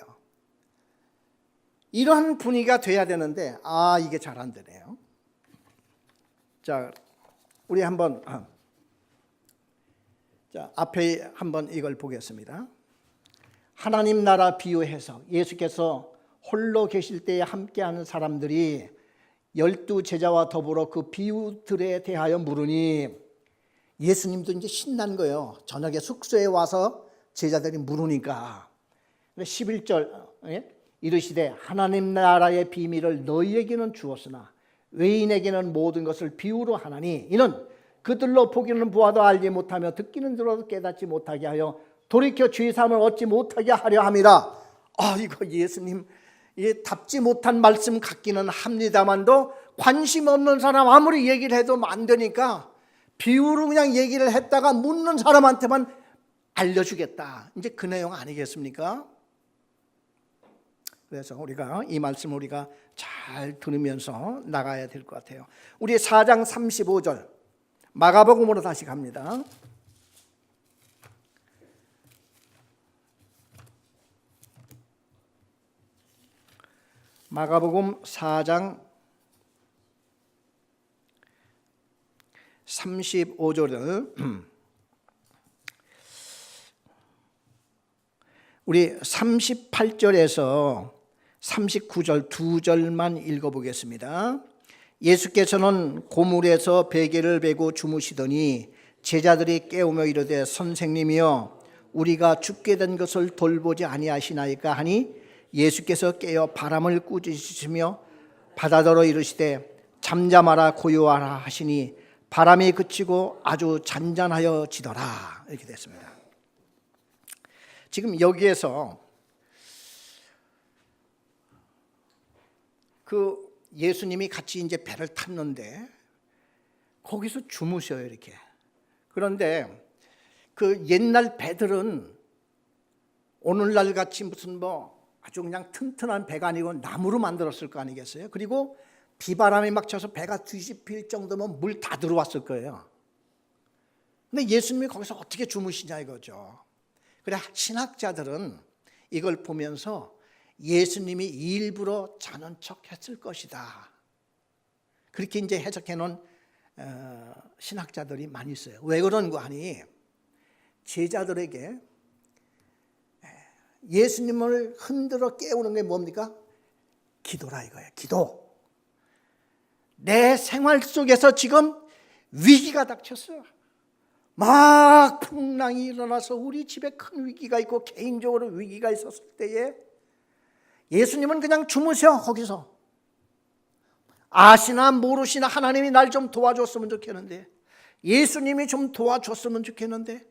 Speaker 1: 이런 분위기가 돼야 되는데, 이게 잘 안 되네요. 자, 우리 한번 앞에 한번 이걸 보겠습니다. 하나님 나라 비유해서 예수께서 홀로 계실 때에 함께하는 사람들이 12 제자와 더불어 그 비유들에 대하여 물으니, 예수님도 이제 신난 거예요. 저녁에 숙소에 와서 제자들이 물으니까 11절 이르시되 하나님 나라의 비밀을 너희에게는 주었으나 외인에게는 모든 것을 비유로 하나니 이는 그들로 보기는 보아도 알지 못하며 듣기는 들어도 깨닫지 못하게 하여 돌이켜 죄사함을 얻지 못하게 하려 함이라. 이거 예수님 답지 못한 말씀 같기는 합니다만도 관심 없는 사람 아무리 얘기를 해도 안 되니까 비유로 그냥 얘기를 했다가 묻는 사람한테만 알려주겠다. 이제 그 내용 아니겠습니까? 그래서 우리가 이 말씀을 우리가 잘 들으면서 나가야 될 것 같아요. 우리 4장 35절 마가복음으로 다시 갑니다. 마가복음 4장 35절을 우리 38절에서 39절 두 절만 읽어보겠습니다. 예수께서는 고물에서 베개를 베고 주무시더니 제자들이 깨우며 이르되 선생님이여 우리가 죽게 된 것을 돌보지 아니하시나이까 하니 예수께서 깨어 바람을 꾸짖으시며 바다더러 이르시되 잠잠하라 고요하라 하시니 바람이 그치고 아주 잔잔하여 지더라. 이렇게 됐습니다. 지금 여기에서 그 예수님이 같이 이제 배를 탔는데 거기서 주무셔요, 이렇게. 그런데 그 옛날 배들은 오늘날 같이 무슨 아주 그냥 튼튼한 배가 아니고 나무로 만들었을 거 아니겠어요? 그리고 비바람이 막 쳐서 배가 뒤집힐 정도면 물 다 들어왔을 거예요. 근데 예수님이 거기서 어떻게 주무시냐 이거죠. 그래, 신학자들은 이걸 보면서 예수님이 일부러 자는 척 했을 것이다. 그렇게 이제 해석해 놓은 신학자들이 많이 있어요. 왜 그런 거 하니 제자들에게 예수님을 흔들어 깨우는 게 뭡니까? 기도라 이거예요. 기도. 내 생활 속에서 지금 위기가 닥쳤어요. 막 풍랑이 일어나서 우리 집에 큰 위기가 있고 개인적으로 위기가 있었을 때에 예수님은 그냥 주무셔. 거기서 아시나 모르시나 하나님이 날 좀 도와줬으면 좋겠는데, 예수님이 좀 도와줬으면 좋겠는데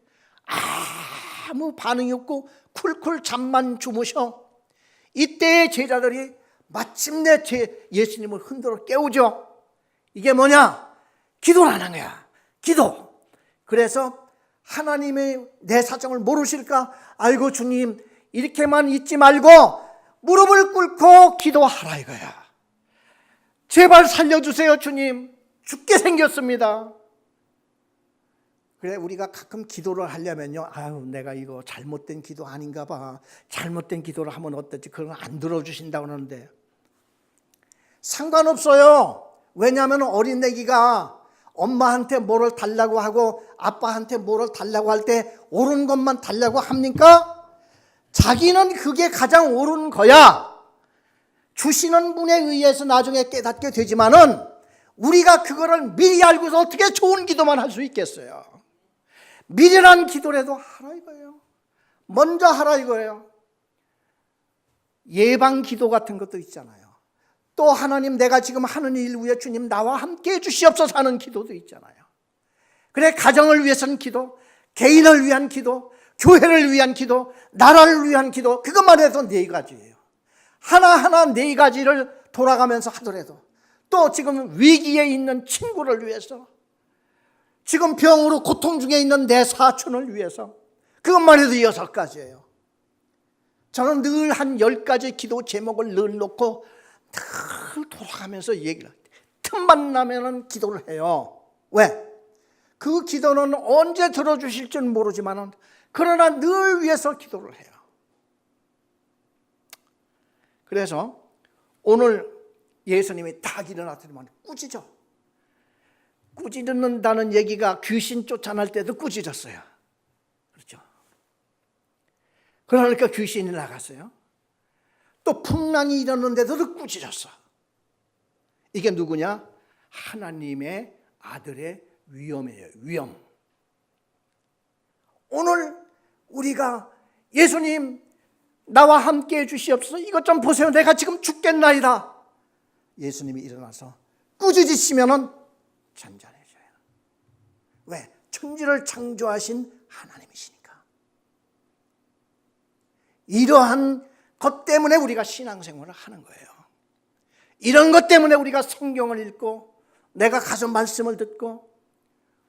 Speaker 1: 아무 반응이 없고 쿨쿨 잠만 주무셔. 이때 제자들이 마침내 예수님을 흔들어 깨우죠. 이게 뭐냐? 기도를 안 한 거야. 기도. 그래서 하나님의 내 사정을 모르실까? 아이고 주님, 이렇게만 있지 말고 무릎을 꿇고 기도하라 이거야. 제발 살려주세요 주님, 죽게 생겼습니다. 그래, 우리가 가끔 기도를 하려면요, 아유 내가 이거 잘못된 기도 아닌가 봐, 잘못된 기도를 하면 어떨지, 그런 거 안 들어주신다고 하는데 상관없어요. 왜냐하면 어린 애기가 엄마한테 뭐를 달라고 하고 아빠한테 뭐를 달라고 할 때 옳은 것만 달라고 합니까? 자기는 그게 가장 옳은 거야. 주시는 분에 의해서 나중에 깨닫게 되지만은 우리가 그거를 미리 알고서 어떻게 좋은 기도만 할 수 있겠어요? 미련한 기도라도 하라 이거예요. 먼저 하라 이거예요. 예방 기도 같은 것도 있잖아요. 또 하나님, 내가 지금 하는 일 위해 주님 나와 함께 해주시옵소서 하는 기도도 있잖아요. 그래, 가정을 위해서는 기도, 개인을 위한 기도, 교회를 위한 기도, 나라를 위한 기도, 그것만 해도 4가지예요. 하나하나 4가지를 돌아가면서 하더라도, 또 지금 위기에 있는 친구를 위해서, 지금 병으로 고통 중에 있는 내 사촌을 위해서, 그것만 해도 6가지예요. 저는 늘 한 10가지 기도 제목을 늘 놓고 늘 돌아가면서 얘기를 할 때 틈만 나면은 기도를 해요. 왜? 그 기도는 언제 들어주실지는 모르지만 그러나 늘 위해서 기도를 해요. 그래서 오늘 예수님이 딱 일어났더니만 꾸짖어. 꾸짖는다는 얘기가 귀신 쫓아날 때도 꾸짖었어요. 그렇죠? 그러니까 귀신이 나갔어요. 또 풍랑이 일어났는데도 꾸짖었어. 이게 누구냐? 하나님의 아들의 위엄이에요. 위엄. 오늘 우리가 예수님 나와 함께 해주시옵소서, 이것 좀 보세요, 내가 지금 죽겠나이다. 예수님이 일어나서 꾸짖으시면은 잔잔해져요. 왜? 천지를 창조하신 하나님이시니까. 이러한 것 때문에 우리가 신앙생활을 하는 거예요. 이런 것 때문에 우리가 성경을 읽고 내가 가서 말씀을 듣고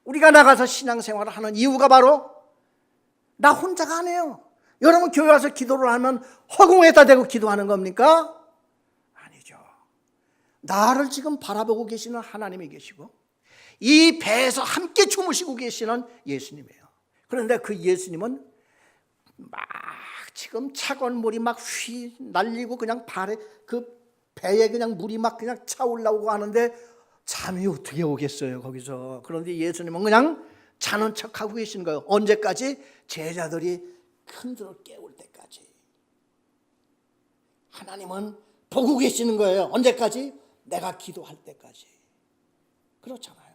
Speaker 1: 우리가 나가서 신앙생활을 하는 이유가 바로 나 혼자가 아니에요. 여러분 교회 와서 기도를 하면 허공에다 대고 기도하는 겁니까? 아니죠. 나를 지금 바라보고 계시는 하나님이 계시고 이 배에서 함께 주무시고 계시는 예수님이에요. 그런데 그 예수님은 막 지금 차가운 물이 막 휘 날리고 그냥 발에 그 배에 그냥 물이 막 그냥 차 올라오고 하는데 잠이 어떻게 오겠어요 거기서. 그런데 예수님은 그냥 자는 척하고 계신 거예요. 언제까지? 제자들이 흔들어 깨울 때까지. 하나님은 보고 계시는 거예요. 언제까지? 내가 기도할 때까지. 그렇잖아요.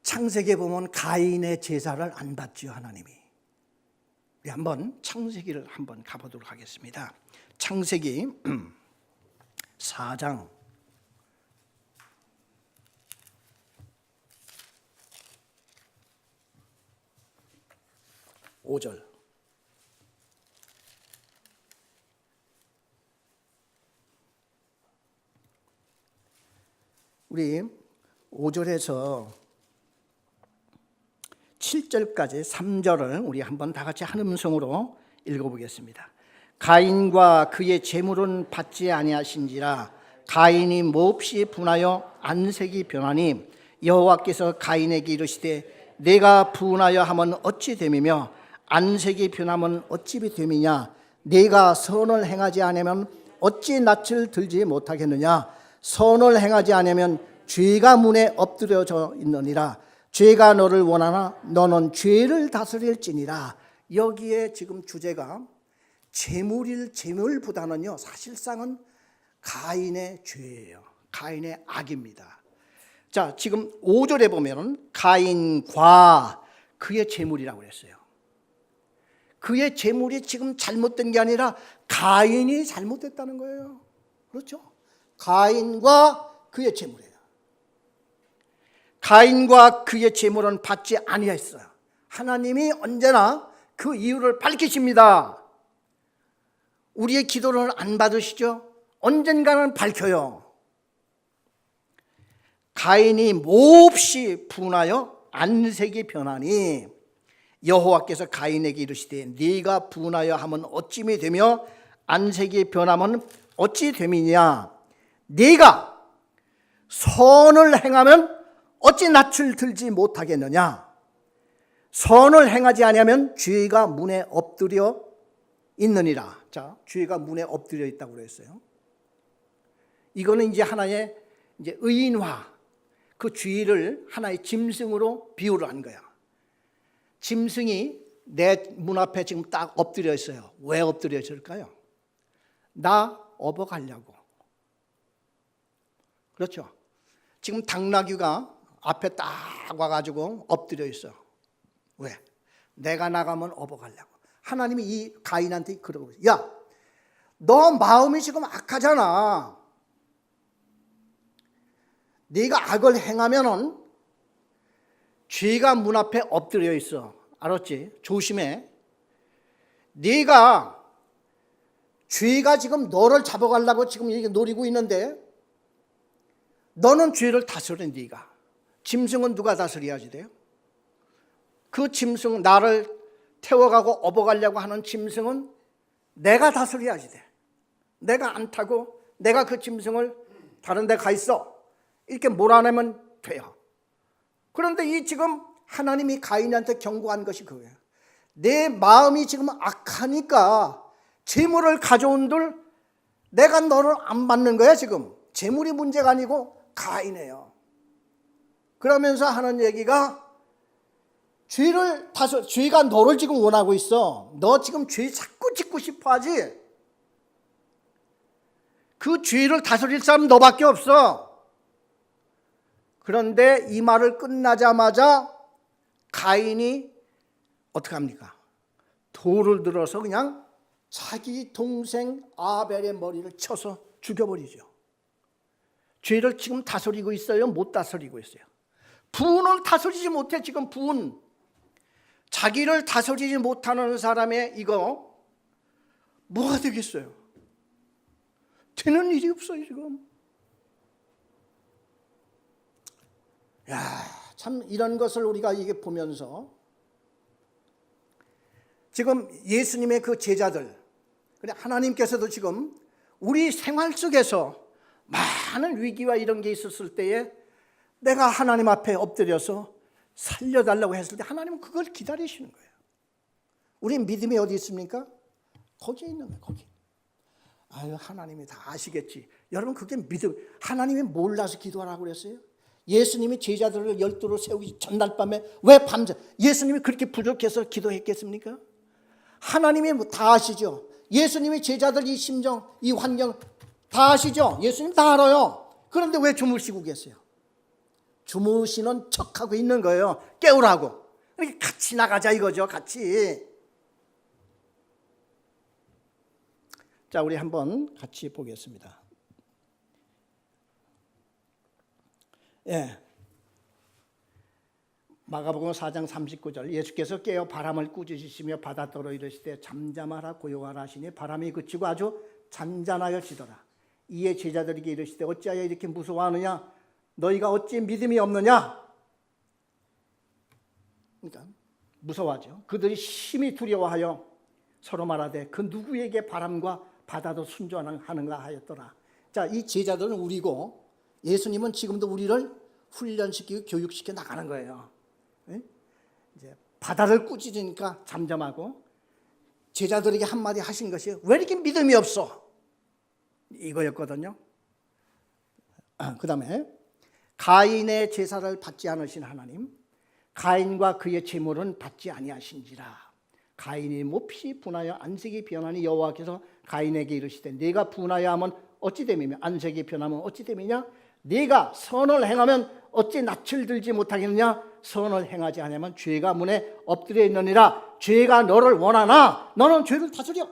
Speaker 1: 창세기에 보면 가인의 제사를 안 받지요, 하나님이. 우리 한번 창세기를 한번 가보도록 하겠습니다. 창세기 4장 5절. 우리 5절에서 7절까지 3절을 우리 한번 다 같이 한 음성으로 읽어보겠습니다. 가인과 그의 재물은 받지 아니하신지라 가인이 몹시 분하여 안색이 변하니 여호와께서 가인에게 이르시되 내가 분하여 하면 어찌 됨이며 안색이 변하면 어찌 됨이냐. 내가 선을 행하지 않으면 어찌 낯을 들지 못하겠느냐. 선을 행하지 않으면 죄가 문에 엎드려져 있느니라. 죄가 너를 원하나 너는 죄를 다스릴지니라. 여기에 지금 주제가 재물보다는요 사실상은 가인의 죄예요. 가인의 악입니다. 자, 지금 5절에 보면은 가인과 그의 재물이라고 그랬어요. 그의 재물이 지금 잘못된 게 아니라 가인이 잘못됐다는 거예요. 그렇죠? 가인과 그의 재물이에요. 가인과 그의 재물은 받지 아니했어요. 하나님이 언제나 그 이유를 밝히십니다. 우리의 기도를 안 받으시죠? 언젠가는 밝혀요. 가인이 몹시 분하여 안색이 변하니 여호와께서 가인에게 이르시되 네가 분하여 하면 어찌미 되며 안색이 변하면 어찌 됨이냐. 네가 선을 행하면 어찌 낯을 들지 못하겠느냐. 선을 행하지 아니하면 죄가 문에 엎드려 있느니라. 자, 죄가 문에 엎드려 있다고 그랬어요. 이거는 이제 하나의 이제 의인화, 그 죄를 하나의 짐승으로 비유를 한 거야. 짐승이 내 문 앞에 지금 딱 엎드려 있어요. 왜 엎드려 있을까요? 나 업어가려고. 그렇죠? 지금 당나귀가 앞에 딱 와가지고 엎드려 있어. 왜? 내가 나가면 업어가려고. 하나님이 이 가인한테 그러고 있어요. 야, 너 마음이 지금 악하잖아. 네가 악을 행하면은 죄가 문 앞에 엎드려 있어. 알았지? 조심해. 네가 죄가 지금 너를 잡아가려고 지금 이게 노리고 있는데 너는 죄를 다스려. 네가 짐승은 누가 다스려야지 돼요? 그 짐승, 나를 태워가고 업어가려고 하는 짐승은 내가 다스려야지 돼. 내가 안 타고 내가 그 짐승을 다른 데 가 있어 이렇게 몰아내면 돼요. 그런데 이 지금 하나님이 가인한테 경고한 것이 그거예요. 내 마음이 지금 악하니까 재물을 가져온들 내가 너를 안 받는 거야. 지금 재물이 문제가 아니고 가인이에요. 그러면서 하는 얘기가 죄가 너를 지금 원하고 있어. 너 지금 죄 자꾸 짓고 싶어 하지. 그 죄를 다스릴 사람 너밖에 없어. 그런데 이 말을 끝나자마자 가인이 어떻게 합니까? 돌을 들어서 그냥 자기 동생 아벨의 머리를 쳐서 죽여버리죠. 죄를 지금 다스리고 있어요? 못 다스리고 있어요? 분을 다스리지 못해. 지금 분, 자기를 다스리지 못하는 사람의 이거 뭐가 되겠어요? 되는 일이 없어요 지금. 야, 참 이런 것을 우리가 이게 보면서 지금 예수님의 그 제자들, 그래 하나님께서도 지금 우리 생활 속에서 많은 위기와 이런 게 있었을 때에 내가 하나님 앞에 엎드려서 살려달라고 했을 때 하나님은 그걸 기다리시는 거예요. 우리 믿음이 어디 있습니까? 거기에 있는 거예요. 거기. 아유, 하나님이 다 아시겠지. 여러분, 그게 믿음. 하나님이 몰라서 기도하라고 그랬어요? 예수님이 제자들을 12로 세우기 전날 밤에 왜 밤새? 예수님이 그렇게 부족해서 기도했겠습니까? 하나님이 다 아시죠. 예수님이 제자들 이 심정, 이 환경 다 아시죠. 예수님 다 알아요. 그런데 왜 주무시고 계세요? 주무시는 척하고 있는 거예요. 깨우라고. 이렇게 같이 나가자 이거죠. 같이. 자, 우리 한번 같이 보겠습니다. 예. 마가복음 4장 39절 예수께서 깨어 바람을 꾸짖으시며 바닷가로 이르시되 잠잠하라 고요하라 하시니 바람이 그치고 아주 잔잔하여지더라. 이에 제자들에게 이르시되 어찌하여 이렇게 무서워하느냐? 너희가 어찌 믿음이 없느냐? 그러니까 무서워하죠. 그들이 심히 두려워하여 서로 말하되 그 누구에게 바람과 바다도 순종하는가 하였더라. 자, 이 제자들은 우리고 예수님은 지금도 우리를 훈련시키고 교육시켜 나가는 거예요. 이제 바다를 꾸짖으니까 잠잠하고 제자들에게 한마디 하신 것이 왜 이렇게 믿음이 없어? 이거였거든요. 그 다음에 가인의 제사를 받지 않으신 하나님, 가인과 그의 제물은 받지 아니하신지라. 가인이 몹시 분하여 안색이 변하니 여호와께서 가인에게 이르시되 네가 분하여 하면 어찌 됨이며 안색이 변하면 어찌 됨이냐 네가 선을 행하면 어찌 낯을 들지 못하겠느냐 선을 행하지 않으면 죄가 문에 엎드려 있느니라 죄가 너를 원하나 너는 죄를 다스려.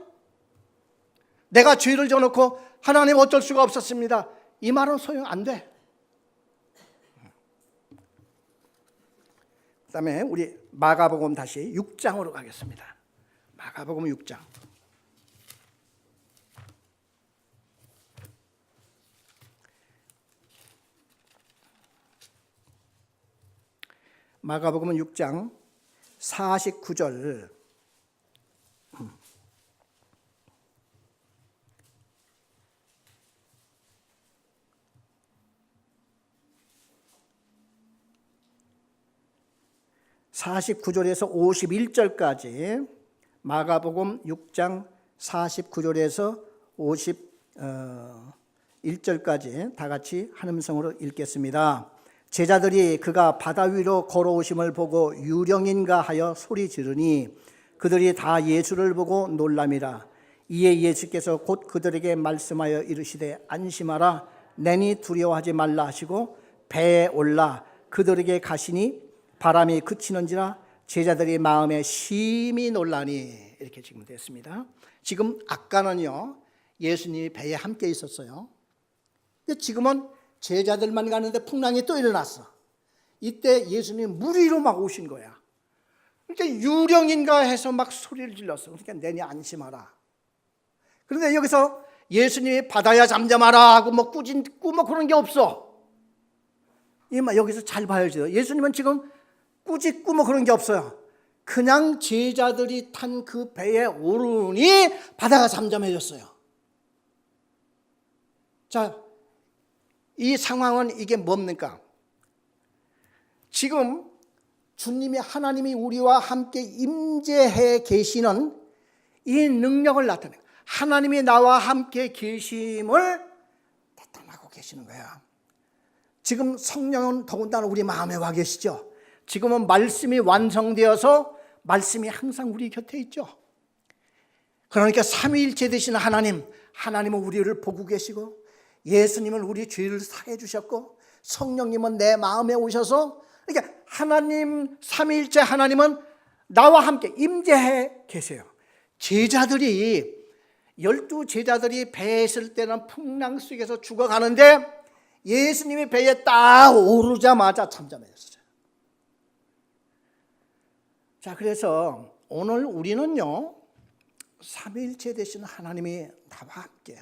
Speaker 1: 내가 죄를 져놓고 하나님 어쩔 수가 없었습니다. 이 말은 소용 안 돼. 그 다음에 우리 마가복음 다시 6장으로 가겠습니다. 마가복음 6장. 마가복음 6장 49절. (49절에서) (51절까지) 마가복음 6장 49절에서 51절까지 다 같이 한 음성으로 읽겠습니다. 제자들이 그가 바다 위로 걸어오심을 보고 유령인가 하여 소리 지르니 그들이 다 예수를 보고 놀람이라. 이에 예수께서 곧 그들에게 말씀하여 이르시되 안심하라 내니 두려워하지 말라 하시고 배에 올라 그들에게 가시니 바람이 그치는지라 제자들이 마음에 심히 놀라니. 이렇게 지금 됐습니다. 지금 아까는요 예수님이 배에 함께 있었어요. 근데 지금은 제자들만 가는데 풍랑이 또 일어났어. 이때 예수님 물 위로 막 오신 거야. 그러니까 유령인가 해서 막 소리를 질렀어. 그러니까 내니 안심하라. 그런데 여기서 예수님이 바다야 잠잠하라 하고 뭐 꾸짖고 뭐 그런 게 없어. 여기서 잘 봐야죠. 예수님은 지금 꾸짖고 뭐 그런 게 없어요. 그냥 제자들이 탄 그 배에 오르니 바다가 잠잠해졌어요. 자, 이 상황은 이게 뭡니까? 지금 주님이 하나님이 우리와 함께 임재해 계시는 이 능력을 나타내요. 하나님이 나와 함께 계심을 나타나고 계시는 거야. 지금 성령은 더군다나 우리 마음에 와 계시죠. 지금은 말씀이 완성되어서 말씀이 항상 우리 곁에 있죠. 그러니까 삼위일체 되신 하나님은 우리를 보고 계시고 예수님은 우리 죄를 사해 주셨고 성령님은 내 마음에 오셔서 그러니까 하나님 삼위일체 하나님은 나와 함께 임재해 계세요. 제자들이 12제자들이 배에 있을 때는 풍랑 속에서 죽어가는데 예수님이 배에 딱 오르자마자 잠잠해졌어요. 자, 그래서 오늘 우리는요 삼위일체 되신 하나님이 나와 함께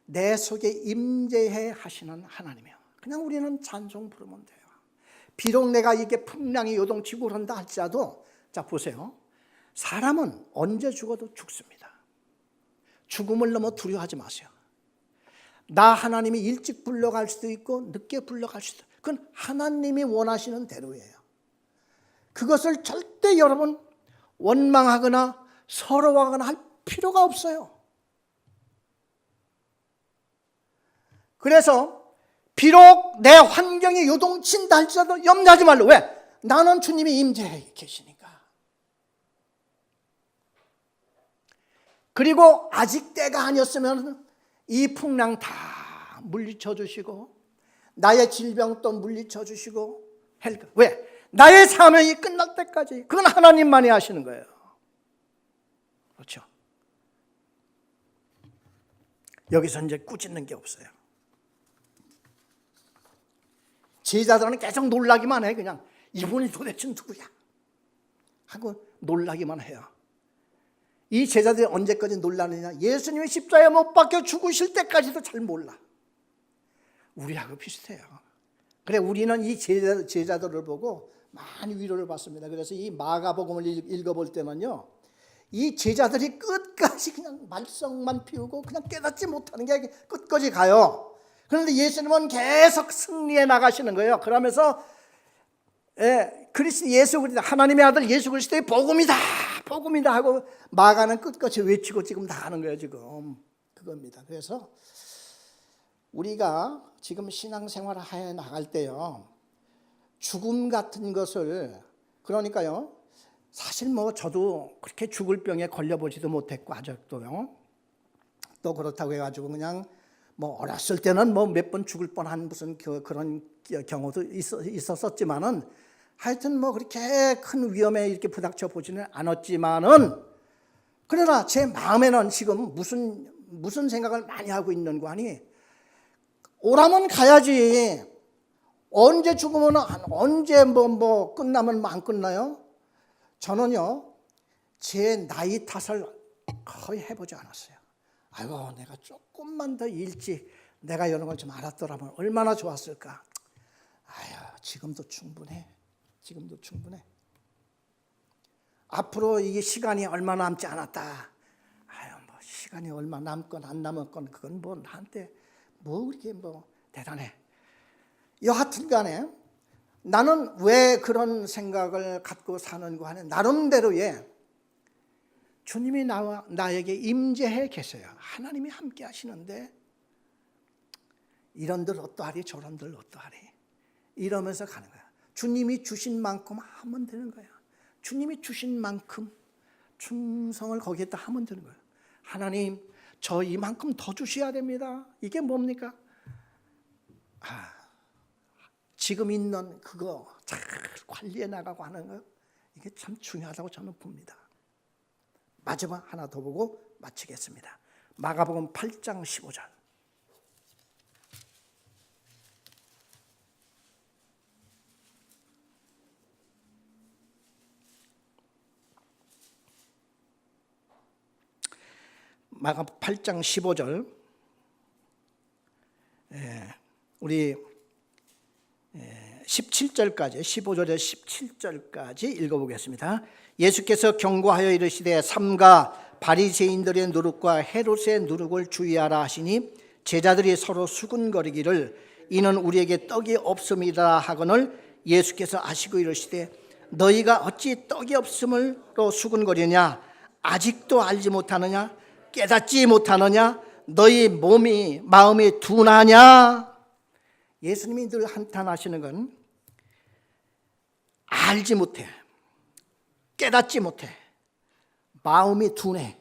Speaker 1: 내 속에 임재해 하시는 하나님이요. 그냥 우리는 찬송 부르면 돼요. 비록 내가 이게 풍랑이 요동치고 그런다 할지라도 자 보세요. 사람은 언제 죽어도 죽습니다. 죽음을 너무 두려워하지 마세요. 나 하나님이 일찍 불러갈 수도 있고 늦게 불러갈 수도 있고 그건 하나님이 원하시는 대로예요. 그것을 절대 여러분 원망하거나 서러워하거나 할 필요가 없어요. 그래서 비록 내 환경이 요동친다 할지라도 염려하지 말라. 왜? 나는 주님이 임재해 계시니까. 그리고 아직 때가 아니었으면 이 풍랑 다 물리쳐 주시고 나의 질병도 물리쳐 주시고 왜? 나의 사명이 끝날 때까지 그건 하나님만이 하시는 거예요. 그렇죠? 여기서 이제 꾸짖는 게 없어요. 제자들은 계속 놀라기만 해. 그냥 이분이 도대체 누구야 하고 놀라기만 해요. 이 제자들이 언제까지 놀라느냐? 예수님이 십자가에 못 박혀 죽으실 때까지도 잘 몰라. 우리하고 비슷해요. 그래 우리는 이 제자들을 보고 많이 위로를 받습니다. 그래서 이 마가복음을 읽어볼 때는요 이 제자들이 끝까지 그냥 말썽만 피우고 그냥 깨닫지 못하는 게 끝까지 가요. 그런데 예수님은 계속 승리해 나가시는 거예요. 그러면서 예수 그리스도 하나님의 아들 예수 그리스도의 복음이다 하고 마가는 끝까지 외치고 지금 다 하는 거예요. 지금 그겁니다. 그래서 우리가 지금 신앙생활을 해 나갈 때요 죽음 같은 것을 그러니까요 사실 뭐 저도 그렇게 죽을 병에 걸려보지도 못했고 아직도요. 또 그렇다고 해가지고 그냥 뭐 어렸을 때는 뭐 몇 번 죽을 뻔한 무슨 그런 경우도 있었지만은 하여튼 뭐 그렇게 큰 위험에 이렇게 부닥쳐 보지는 않았지만은 그러나 제 마음에는 지금 무슨 생각을 많이 하고 있는 거 아니? 오라면 가야지. 언제 죽으면 언제 뭐 끝나면 안 끝나요? 저는요 제 나이 탓을 거의 해보지 않았어요. 아이고 내가 조금만 더 일찍 내가 이런 걸 좀 알았더라면 얼마나 좋았을까. 아유 지금도 충분해. 지금도 충분해. 앞으로 이게 시간이 얼마 남지 않았다. 아유 뭐 시간이 얼마 남건 안 남았건 그건 뭐 나한테 뭐 그렇게 뭐 대단해. 여하튼간에 나는 왜 그런 생각을 갖고 사는가 하는 나름대로의 주님이 나에게 임재해 계세요. 하나님이 함께 하시는데 이런들 어떠하리 저런들 어떠하리 이러면서 가는 거야. 주님이 주신 만큼 하면 되는 거야. 주님이 주신 만큼 충성을 거기에다 하면 되는 거야. 하나님 저 이만큼 더 주셔야 됩니다. 이게 뭡니까? 지금 있는 그거 잘 관리해 나가고 하는 거 이게 참 중요하다고 저는 봅니다. 마지막 하나 더 보고 마치겠습니다. 마가복음 8장 15절. 마가 8장 15절. 우리 17절까지 15절에 17절까지 읽어보겠습니다. 예수께서 경고하여 이르시되 삼가 바리새인들의 누룩과 헤롯의 누룩을 주의하라 하시니 제자들이 서로 수군거리기를 이는 우리에게 떡이 없음이라 하거늘 예수께서 아시고 이르시되 너희가 어찌 떡이 없음으로 수군거리냐 아직도 알지 못하느냐 깨닫지 못하느냐 너희 마음이 둔하냐. 예수님이 늘 한탄하시는 건 알지 못해, 깨닫지 못해, 마음이 둔해.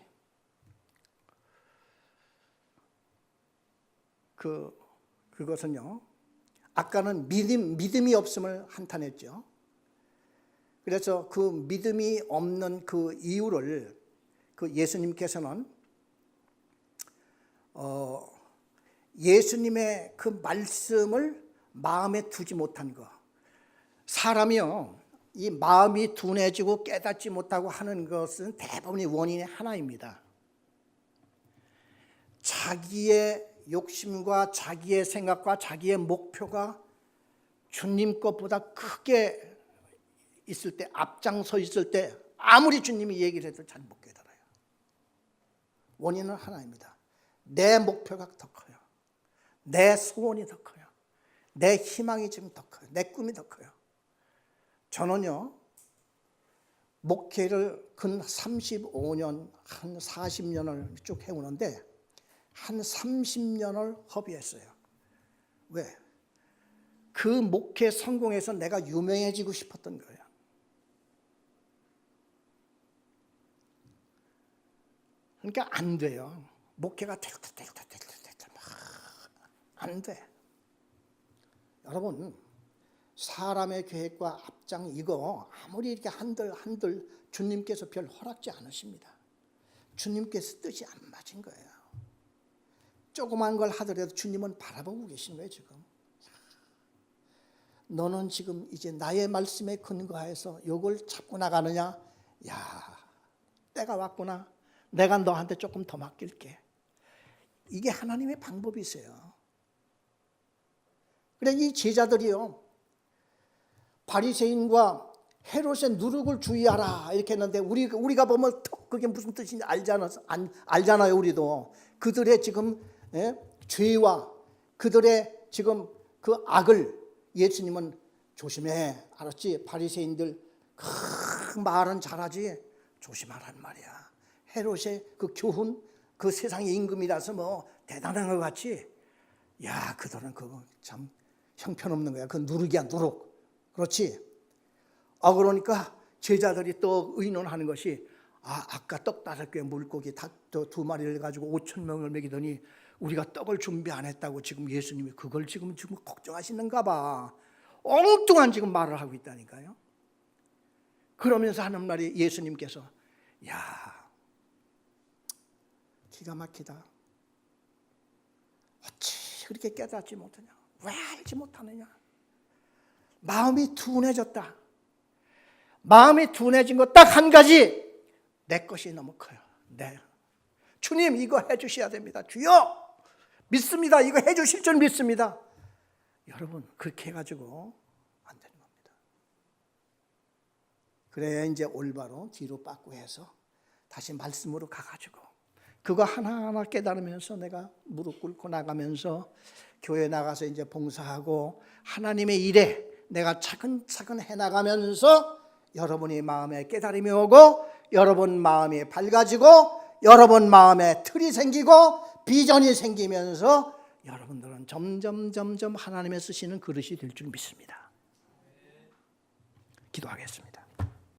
Speaker 1: 그것은요 아까는 믿음이 없음을 한탄했죠. 그래서 그 믿음이 없는 그 이유를 그 예수님께서는 예수님의 그 말씀을 마음에 두지 못한 거. 사람이요 이 마음이 둔해지고 깨닫지 못하고 하는 것은 대부분의 원인이 하나입니다. 자기의 욕심과 자기의 생각과 자기의 목표가 주님 것보다 크게 있을 때, 앞장서 있을 때 아무리 주님이 얘기를 해도 잘 못 깨달아요. 원인은 하나입니다. 내 목표가 더 커요. 내 소원이 더 커요. 내 희망이 지금 더 커요. 내 꿈이 더 커요. 저는요 목회를 근 35년 한 40년을 쭉 해오는데 한 30년을 허비했어요. 왜? 그 목회 성공해서 내가 유명해지고 싶었던 거예요. 그러니까 안 돼요. 목회가 될 때 안 돼. 여러분 사람의 계획과 앞장 이거 아무리 이렇게 한들 주님께서 별 허락지 않으십니다. 주님께서 뜻이 안 맞은 거예요. 조그만 걸 하더라도 주님은 바라보고 계신 거예요. 지금 너는 지금 이제 나의 말씀에 근거해서 이걸 잡고 나가느냐. 야 때가 왔구나. 내가 너한테 조금 더 맡길게. 이게 하나님의 방법이세요. 그래 이 제자들이요 바리새인과 헤롯의 누룩을 주의하라 이렇게 했는데 우리가 보면 그게 무슨 뜻인지 알잖아요. 우리도 그들의 지금 죄와 그들의 지금 그 악을 예수님은 조심해. 알았지? 바리새인들 그 말은 잘하지 조심하란 말이야. 헤롯의 그 교훈 그 세상의 임금이라서 뭐 대단한 것 같이 야 그들은 그거 참 형편없는 거야. 그 누룩이야 누룩. 그렇지? 그러니까 제자들이 또 의논하는 것이 아까 떡 5개 물고기 닭 2마리를 가지고 5,000명을 먹이더니 우리가 떡을 준비 안 했다고 지금 예수님이 그걸 지금 걱정하시는가 봐. 엉뚱한 지금 말을 하고 있다니까요. 그러면서 하는 말이 예수님께서 야, 기가 막히다. 어찌 그렇게 깨닫지 못하냐? 왜 알지 못하느냐? 마음이 둔해졌다. 마음이 둔해진 것 딱 한 가지. 내 것이 너무 커요. 네. 주님 이거 해주셔야 됩니다. 주여 믿습니다. 이거 해주실 줄 믿습니다. 여러분 그렇게 해가지고 안 되는 겁니다. 그래야 이제 올바로 뒤로 빠꾸 해서 다시 말씀으로 가가지고 그거 하나하나 깨달으면서 내가 무릎 꿇고 나가면서 교회 나가서 이제 봉사하고 하나님의 일에 내가 차근차근 해나가면서 여러분이 마음에 깨달음이 오고 여러분 마음이 밝아지고 여러분 마음에 틀이 생기고 비전이 생기면서 여러분들은 점점 하나님의 쓰시는 그릇이 될 줄 믿습니다. 기도하겠습니다.